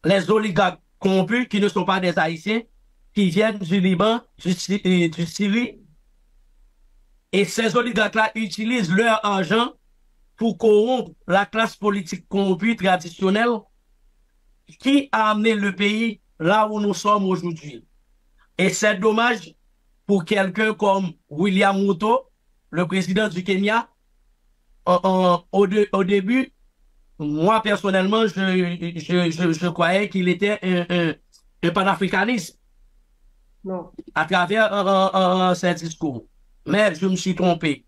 les oligarques corrompus qui ne sont pas des Haïtiens, qui viennent du Liban, du Syrie. Et ces oligarques-là utilisent leur argent pour corrompre la classe politique corrompue traditionnelle qui a amené le pays là où nous sommes aujourd'hui. Et c'est dommage pour quelqu'un comme William Ruto, le président du Kenya. Au début, moi personnellement, je croyais qu'il était un panafricaniste. Non. À travers ses discours. Mais je me suis trompé.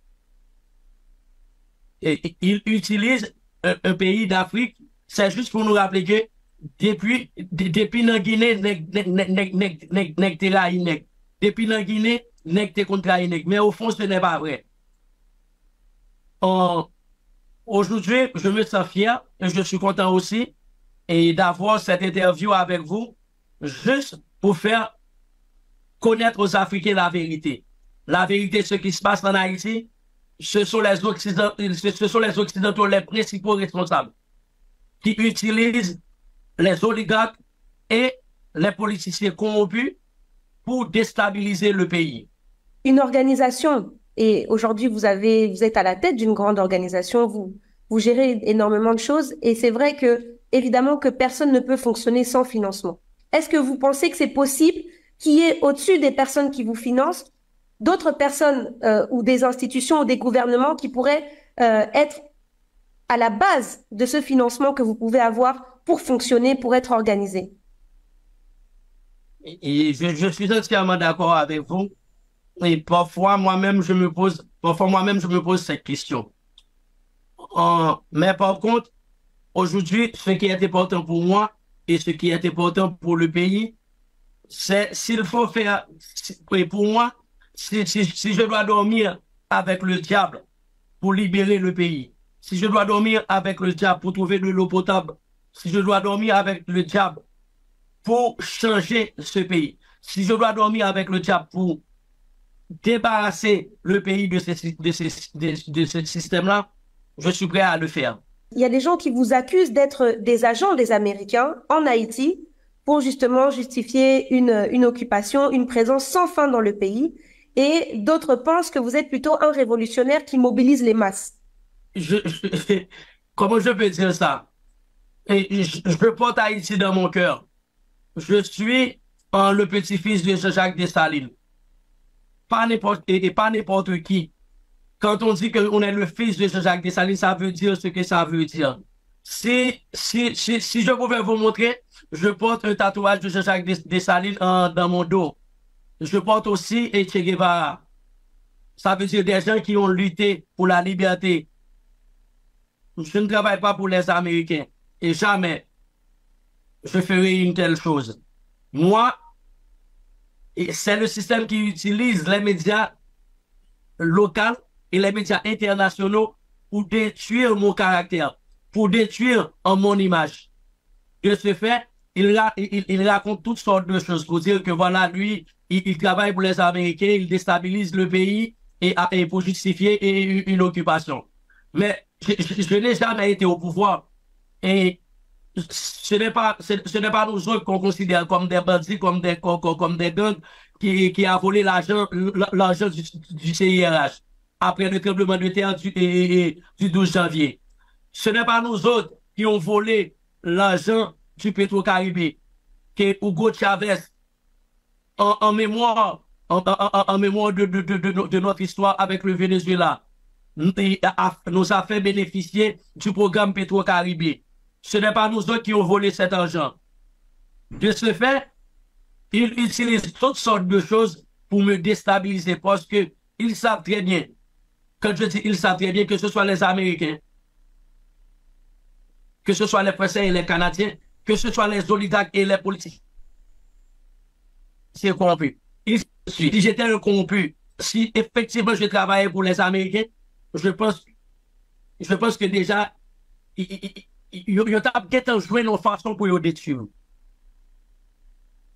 Et il utilise un pays d'Afrique, c'est juste pour nous rappeler que depuis la Guinée, depuis la Guinée, mais au fond, ce n'est pas vrai. Aujourd'hui, je me sens fier et je suis content aussi et d'avoir cette interview avec vous juste pour faire connaître aux Africains la vérité. La vérité, ce qui se passe en Haïti, ce sont les Occidentaux les principaux responsables qui utilisent les oligarques et les politiciens corrompus pour déstabiliser le pays. Une organisation, et aujourd'hui vous êtes à la tête d'une grande organisation, vous gérez énormément de choses, et c'est vrai que, évidemment, que personne ne peut fonctionner sans financement. Est-ce que vous pensez que c'est possible qu'il y ait au-dessus des personnes qui vous financent, d'autres personnes ou des institutions ou des gouvernements qui pourraient être à la base de ce financement que vous pouvez avoir pour fonctionner, pour être organisé? Et je suis entièrement d'accord avec vous. Et parfois moi-même je me pose cette question. Mais par contre, aujourd'hui, ce qui est important pour moi et ce qui est important pour le pays, c'est s'il faut faire, et pour moi, si je dois dormir avec le diable pour libérer le pays, si je dois dormir avec le diable pour trouver de l'eau potable, si je dois dormir avec le diable pour changer ce pays, si je dois dormir avec le diable pour débarrasser le pays de ce système-là, je suis prêt à le faire. Il y a des gens qui vous accusent d'être des agents des Américains en Haïti pour justement justifier une occupation, une présence sans fin dans le pays. Et d'autres pensent que vous êtes plutôt un révolutionnaire qui mobilise les masses. Comment je peux dire ça? Je porte Haïti dans mon cœur. Je suis le petit-fils de Jean-Jacques Dessalines. Pas n'importe qui. Quand on dit qu'on est le fils de Jean-Jacques Dessalines, ça veut dire ce que ça veut dire. Si je pouvais vous montrer, je porte un tatouage de Jean-Jacques Dessalines dans mon dos. Je porte aussi Che Guevara. Ça veut dire des gens qui ont lutté pour la liberté. Je ne travaille pas pour les Américains. Et jamais je ferai une telle chose. Moi, c'est le système qui utilise les médias locaux et les médias internationaux pour détruire mon caractère, pour détruire mon image. De ce fait, il raconte toutes sortes de choses pour dire que voilà, lui, il travaille pour les Américains, il déstabilise le pays et pour justifier une occupation. Mais je n'ai jamais été au pouvoir. Et ce n'est pas nous autres qu'on considère comme des bandits, comme des gangs qui a volé l'argent du CIRH après le tremblement de terre du 12 janvier. Ce n'est pas nous autres qui ont volé l'argent du Petro-Caribé, que Hugo Chavez, en mémoire de notre histoire avec le Venezuela, nous a fait bénéficier du programme Petro-Caribé. Ce n'est pas nous autres qui ont volé cet argent. De ce fait, ils utilisent toutes sortes de choses pour me déstabiliser parce que ils savent très bien, quand je dis ils savent très bien, que ce soit les Américains, que ce soit les Français et les Canadiens, que ce soit les oligarques et les politiciens, c'est corrompu. Si j'étais un corrompu, si effectivement je travaillais pour les Américains, je pense que déjà, il y a peut-être joué nos façons pour les détruire.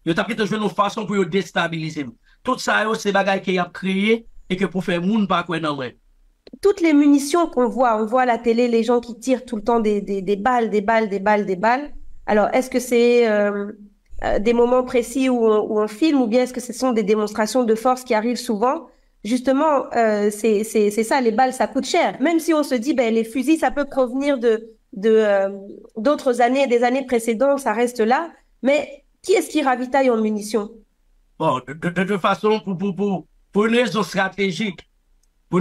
Il y a peut-être joué nos façons pour les déstabiliser. Tout ça, c'est des bagages qu'il a créé et que pour faire monde pas quoi dans toutes les munitions qu'on voit, on voit à la télé les gens qui tirent tout le temps des balles. Alors, est-ce que c'est des moments précis où on filme ou bien est-ce que ce sont des démonstrations de force qui arrivent souvent? Justement, c'est ça, les balles, ça coûte cher. Même si on se dit, ben, les fusils, ça peut provenir d'autres années, des années précédentes, ça reste là. Mais qui est-ce qui ravitaille en munitions? Bon, de toute façon, pour une raison stratégique, je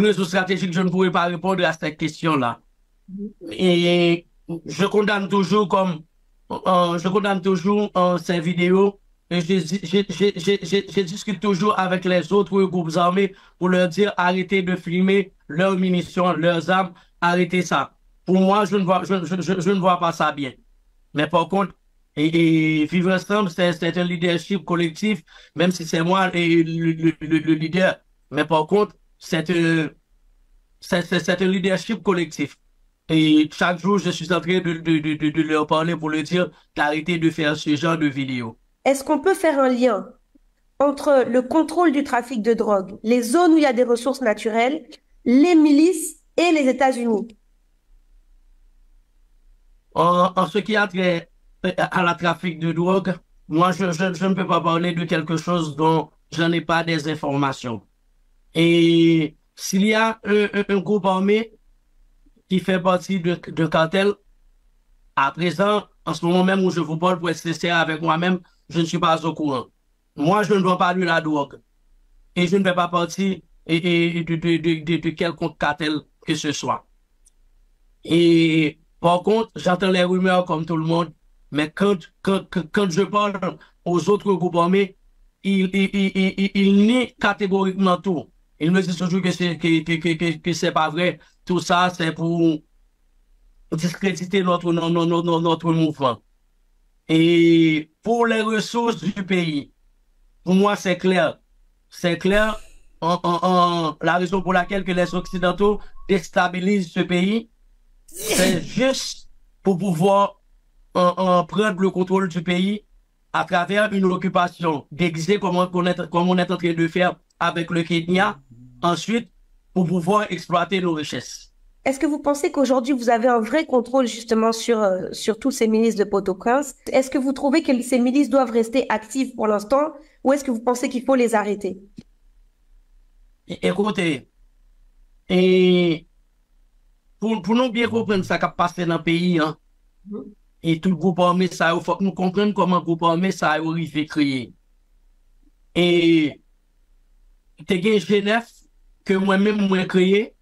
ne pourrais pas répondre à cette question-là. Et je condamne toujours ces vidéos et je discute toujours avec les autres groupes armés pour leur dire arrêtez de filmer leurs munitions, leurs armes, arrêtez ça. Pour moi, je ne vois pas ça bien. Mais par contre, et vivre ensemble, c'est un leadership collectif, même si c'est moi le leader. Mais par contre, c'est un leadership collectif. Et chaque jour, je suis en train de leur parler pour leur dire d'arrêter de faire ce genre de vidéos. Est-ce qu'on peut faire un lien entre le contrôle du trafic de drogue, les zones où il y a des ressources naturelles, les milices et les États-Unis? En ce qui a trait à la trafic de drogue, moi, je ne peux pas parler de quelque chose dont je n'ai pas des informations. Et s'il y a un groupe armé qui fait partie de cartel, à présent, en ce moment même où je vous parle pour être sincère avec moi-même, je ne suis pas au courant. Moi, je ne dois pas de la drogue. Et je ne fais pas partie de quelconque cartel que ce soit. Et par contre, j'entends les rumeurs comme tout le monde, mais quand je parle aux autres groupes armés, ils nient catégoriquement tout. Ils me disent toujours que c'est pas vrai. Tout ça, c'est pour discréditer notre mouvement. Et pour les ressources du pays, pour moi, c'est clair. C'est clair, la raison pour laquelle que les Occidentaux déstabilisent ce pays, c'est juste pour pouvoir prendre le contrôle du pays à travers une occupation déguisée comme on est en train de faire avec le Kenya, ensuite pour pouvoir exploiter nos richesses. Est-ce que vous pensez qu'aujourd'hui, vous avez un vrai contrôle justement sur tous ces milices de Port-au-Prince? Est-ce que vous trouvez que ces milices doivent rester actives pour l'instant ou est-ce que vous pensez qu'il faut les arrêter? Écoutez, et pour nous bien comprendre ce qui a passé dans le pays, hein, et tout le groupe armé, ça, il faut que nous comprenions comment le groupe armé, ça a arrivé créer. Et t'es gagné Genève, que moi-même, moi créé,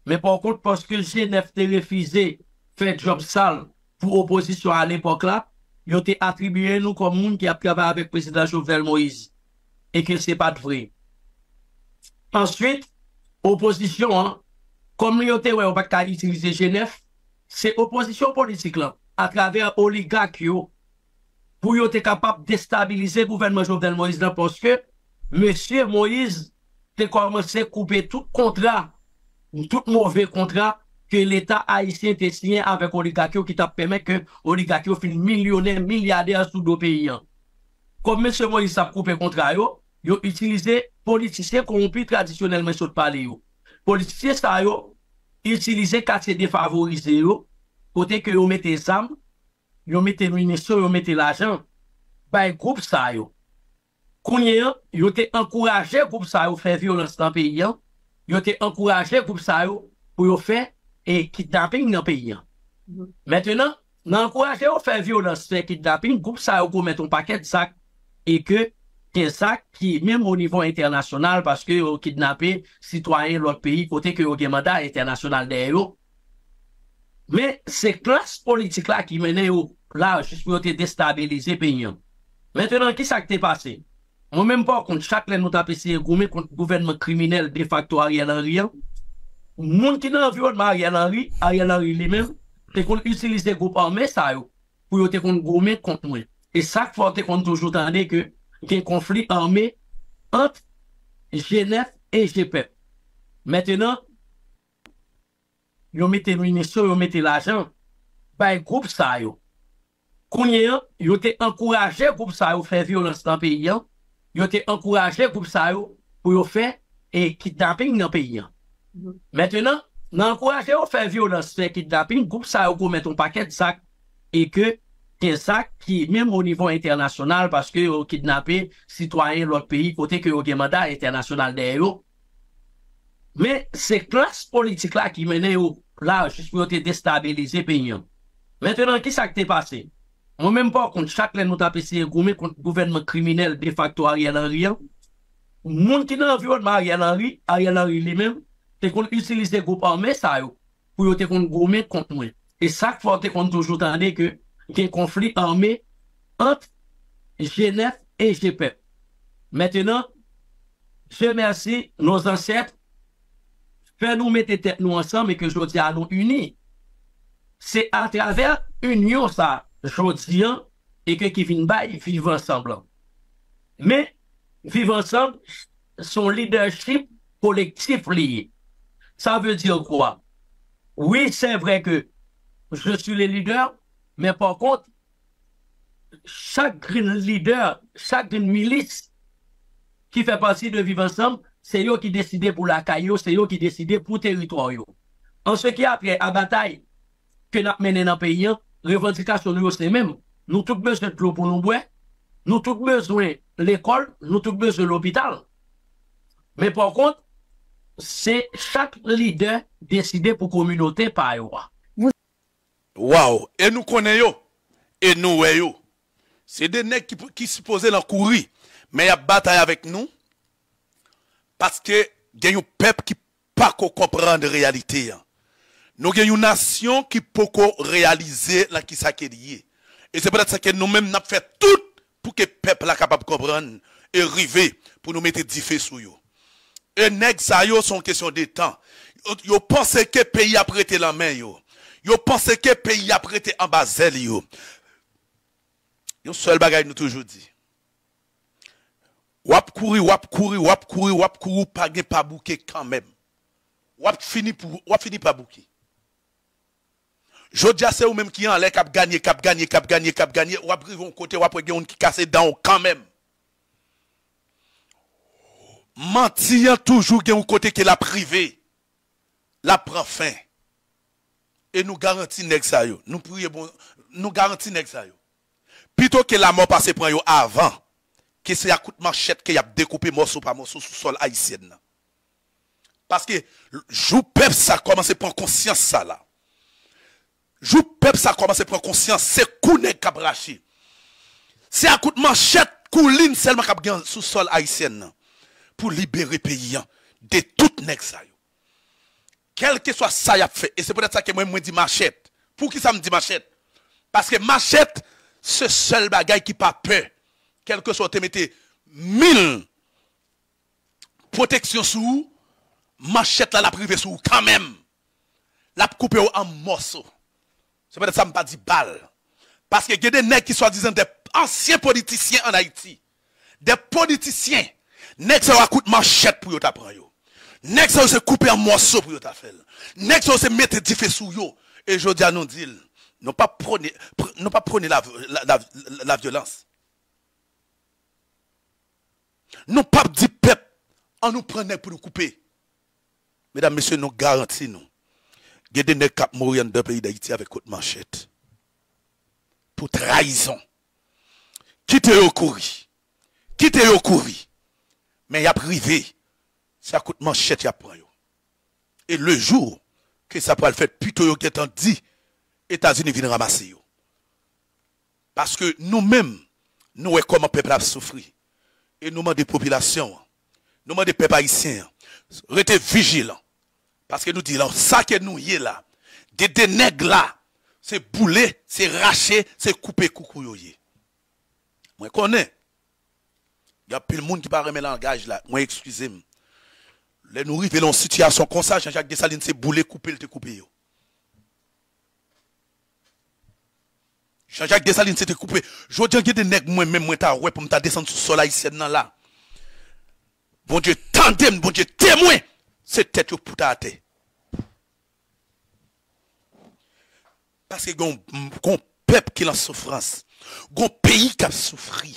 mais par contre, parce que Genève t'a refusé faire job sale pour opposition à l'époque là, ils ont attribué nous comme monde qui a travaillé avec le président Jovenel Moïse. Et que c'est pas vrai. Ensuite, opposition, hein, comme ils ont pas utiliser Genève, c'est opposition politique là, à travers oligarques pour être capable de déstabiliser le gouvernement Jovenel Moïse là, parce que monsieur Moïse a commencé à couper tout contrat, tout mauvais contrat que l'État haïtien a signé avec oligarques qui t'a permis que oligarques finissent millionnaires, milliardaires sous deux pays. Comme monsieur Moïse a coupé contrat, ils ont utilisé politiciens corrompus traditionnellement sur le palais. Politiciens ça utilisé quartier défavorisé, côté que ils mettent les armes, ils mettent les munitions, ils mettent l'argent. Ben, groupe ça ils ont encouragé le groupe ça à faire violence dans le pays. Ils ont encouragé le groupe ça pour faire kidnapping dans le pays. Maintenant, dans encourager à faire violence, faire kidnapping, le groupe ça pour mettre un paquet de sacs et que c'est ça qui, même au niveau international, parce que ont kidnappé citoyens de l'autre pays, côté que ont un mandat international derrière. Mais c'est classe politique là qui menait là, juste pour déstabiliser le pays. Maintenant, qui ça qui t'est passé? Moi-même pas contre chaque nous avons essayé de gommer contre le gouvernement criminel de facto Ariel Henry. Moun qui dans l'environnement Ariel Henry lui-même, c'est qu'on utilise le groupe armé ça pour te gommer contre moi. Et ça faut qu'on toujours entendre que il y a un conflit armé entre Genève et GPEP. Maintenant, ils ont mis les munitions, ils ont mis l'argent, ben le groupe ça ils ont encouragé le groupe ça à faire violence dans le pays. Ils ont encouragé le groupe ça pour faire kidnapping dans le pays. Maintenant, ils ont encouragé à faire violence, faire kidnapping, le groupe ça pour mettre un paquet de sacs et que c'est ça qui, même au niveau international, parce que ont kidnappé citoyens de l'autre pays, côté que ont un mandat international derrière. Mais c'est classe politique là qui menait là, juste pour déstabiliser le pays. Maintenant, qui ça qui t'est passé? Moi-même pas contre chaque nous avons essayé de gommer contre le gouvernement criminel de facto Ariel Henry. Moun qui dans l'environnement Ariel Henry lui-même, c'est qu'on utilise le groupe armé ça pour te gommer contre moi. Et ça faut qu'on toujours entendre que il y a un conflit armé entre Genève et GPEP. Maintenant, je remercie nos ancêtres, faire nous mettre tête nous ensemble et que je dis à nous unis. C'est à travers union ça, je dis, et que qui viennent vivre ensemble. Mais vivre ensemble, son leadership collectif lié. Ça veut dire quoi? Oui, c'est vrai que je suis le leader, mais par contre, chaque leader, chaque milice qui fait partie de Vivre Ensemble, c'est eux qui décident pour la caillou, c'est eux qui décident pour le territoire. En ce qui a après la bataille que nous menons dans le pays, revendication c'est même. Nous tous besoin de l'eau pour nous boire, nous tous besoin de l'école, nous tous besoin de l'hôpital. Mais par contre, c'est chaque leader décider pour la communauté par eux. Wow, et nous connaissons, et nous voyons. C'est des nègres qui supposés l'en courir, mais il y a bataille avec nous, parce que il y a un peuple qui pas comprendre la réalité. Nous avons une nation qui peut réaliser la qui ça est lié. Et c'est peut-être ça que nous-mêmes nous fait tout pour que le peuple soit capable de comprendre et arriver pour nous mettre du feu sur eux. Et nègres ça sont question de temps. Yo pensent que le pays a prêté la main yo. Yo pense que pays a prêté en bas zèle yo. Yon seul bagay nous toujours dit. Wap courir, pas gen pas bouquet quand même. Wap fini pas bouquet. Jodia c'est ou même qui en l'air cap gagner, wap rive un côté, wap gen qui casse dans quand même. Mentir toujours gen un côté qui la privé. La prend fin. Et nous garantis nèg ça yo. Nous prions bon, nous garantis nèg ça yo. Plutôt que la mort passe prend yo avant, que c'est à coup de machette que y a découpé morceau par morceau sous sol haïtien. Parce que jou peuple ça commence à prendre conscience ça là. Jou peuple ça commence à prendre conscience, c'est coup nèg k'ap raché. C'est à coup de machette couline seulement k'ap gen sous sol haïtien pour libérer pays de tout nèg ça yo. Quel que soit ça y a fait, et c'est peut-être ça que moi dis machette. Pour qui ça me dit machette? Parce que machette, c'est seul bagay qui pas peur. Quel que soit te mettez 1000 protections sous, machette là la privé sous quand même. La couper en morceaux. C'est peut-être ça me pas dit balle. Parce que il y a des nègres qui sont disant des anciens politiciens en Haïti. Des politiciens. Nègres ça coup de machette pour yo t'apprendre yo. Nèg ça se couper en morceaux pour yo ta faire. Nèg ça se mettre du feu sous yo et je dis à nous dire non pas prôner la violence. Non pas dit peuple on nous prend pour nous couper. Mesdames messieurs nous garantis nous. Il y a des nèg qui mourir dans le pays d'Haïti avec coup de manchette. Pour trahison. Quittez au courir. Mais il y a privé. Ça coûte manchette y a prend yo. Et le jour que ça pourra le faire plutôt yo qui dit États-Unis viennent ramasser yo. Parce que nous-mêmes nous voyons comment peuple a souffert et nous demandons des populations, nous demandons des peuples haïtiens restez vigilants parce que nous disons ça que nous y est là des nègres là c'est bouler, c'est racher, c'est couper coucou yo yé. Moi connais il y a plus de monde qui parle de langage là, moi excusez-moi. Les nous arrivons dans une situation comme ça, Jean-Jacques Dessalines c'est bouler, couper, le te couper yo. Jean-Jacques Dessalines c'était coupé. Je dis que des nègres moi-même moi ta ouais pour me ta descendre sur sol haïtien là. Bon Dieu tandem, bon Dieu témoin, c'est tête pour ta terre. Parce que gon peuple qui est en souffrance, gon pays qui a souffert,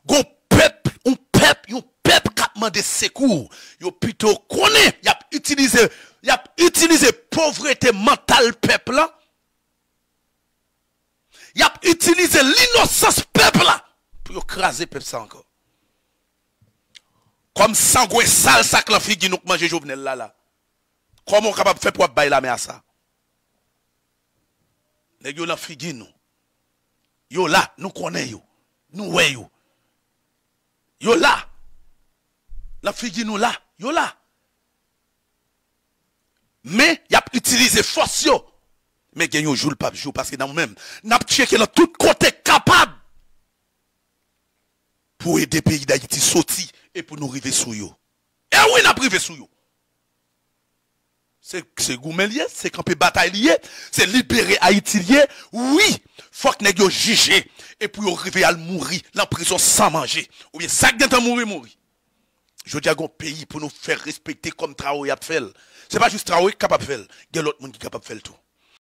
gon peuple, un peuple qui a demandé secours, yo plutôt connaît, y a utilisé pauvreté mentale peuple là. Y a utilisé l'innocence peuple là pour écraser peuple ça encore. Comme sangouin sale ça que la fille qui nous mange Jovenel là. Comment on capable faire pour bailler la mer à ça? Les yo la fille nous. Yo là, nous connaissons yo. Nous ouais yo. Yo là. La fille nous là, yo là. Mais y a utilisé force yo. Mais gen yo joue le pape joue parce que nous même n'a checké dans tout côté capable pour aider pays d'Haïti sortir et pour nous river sous yo. Et oui, n'a privé sous yo. C'est goumelier, c'est camper bataille, c'est libérer Haïti lié. Oui, faut que nèg yo juger et pour yo river à mourir en prison sans manger ou bien ça gen mourir. Je dis à un pays pour nous faire respecter comme Traoré a fait. C'est pas juste Traoré qui capable de faire, il y a l'autre monde qui capable de faire tout.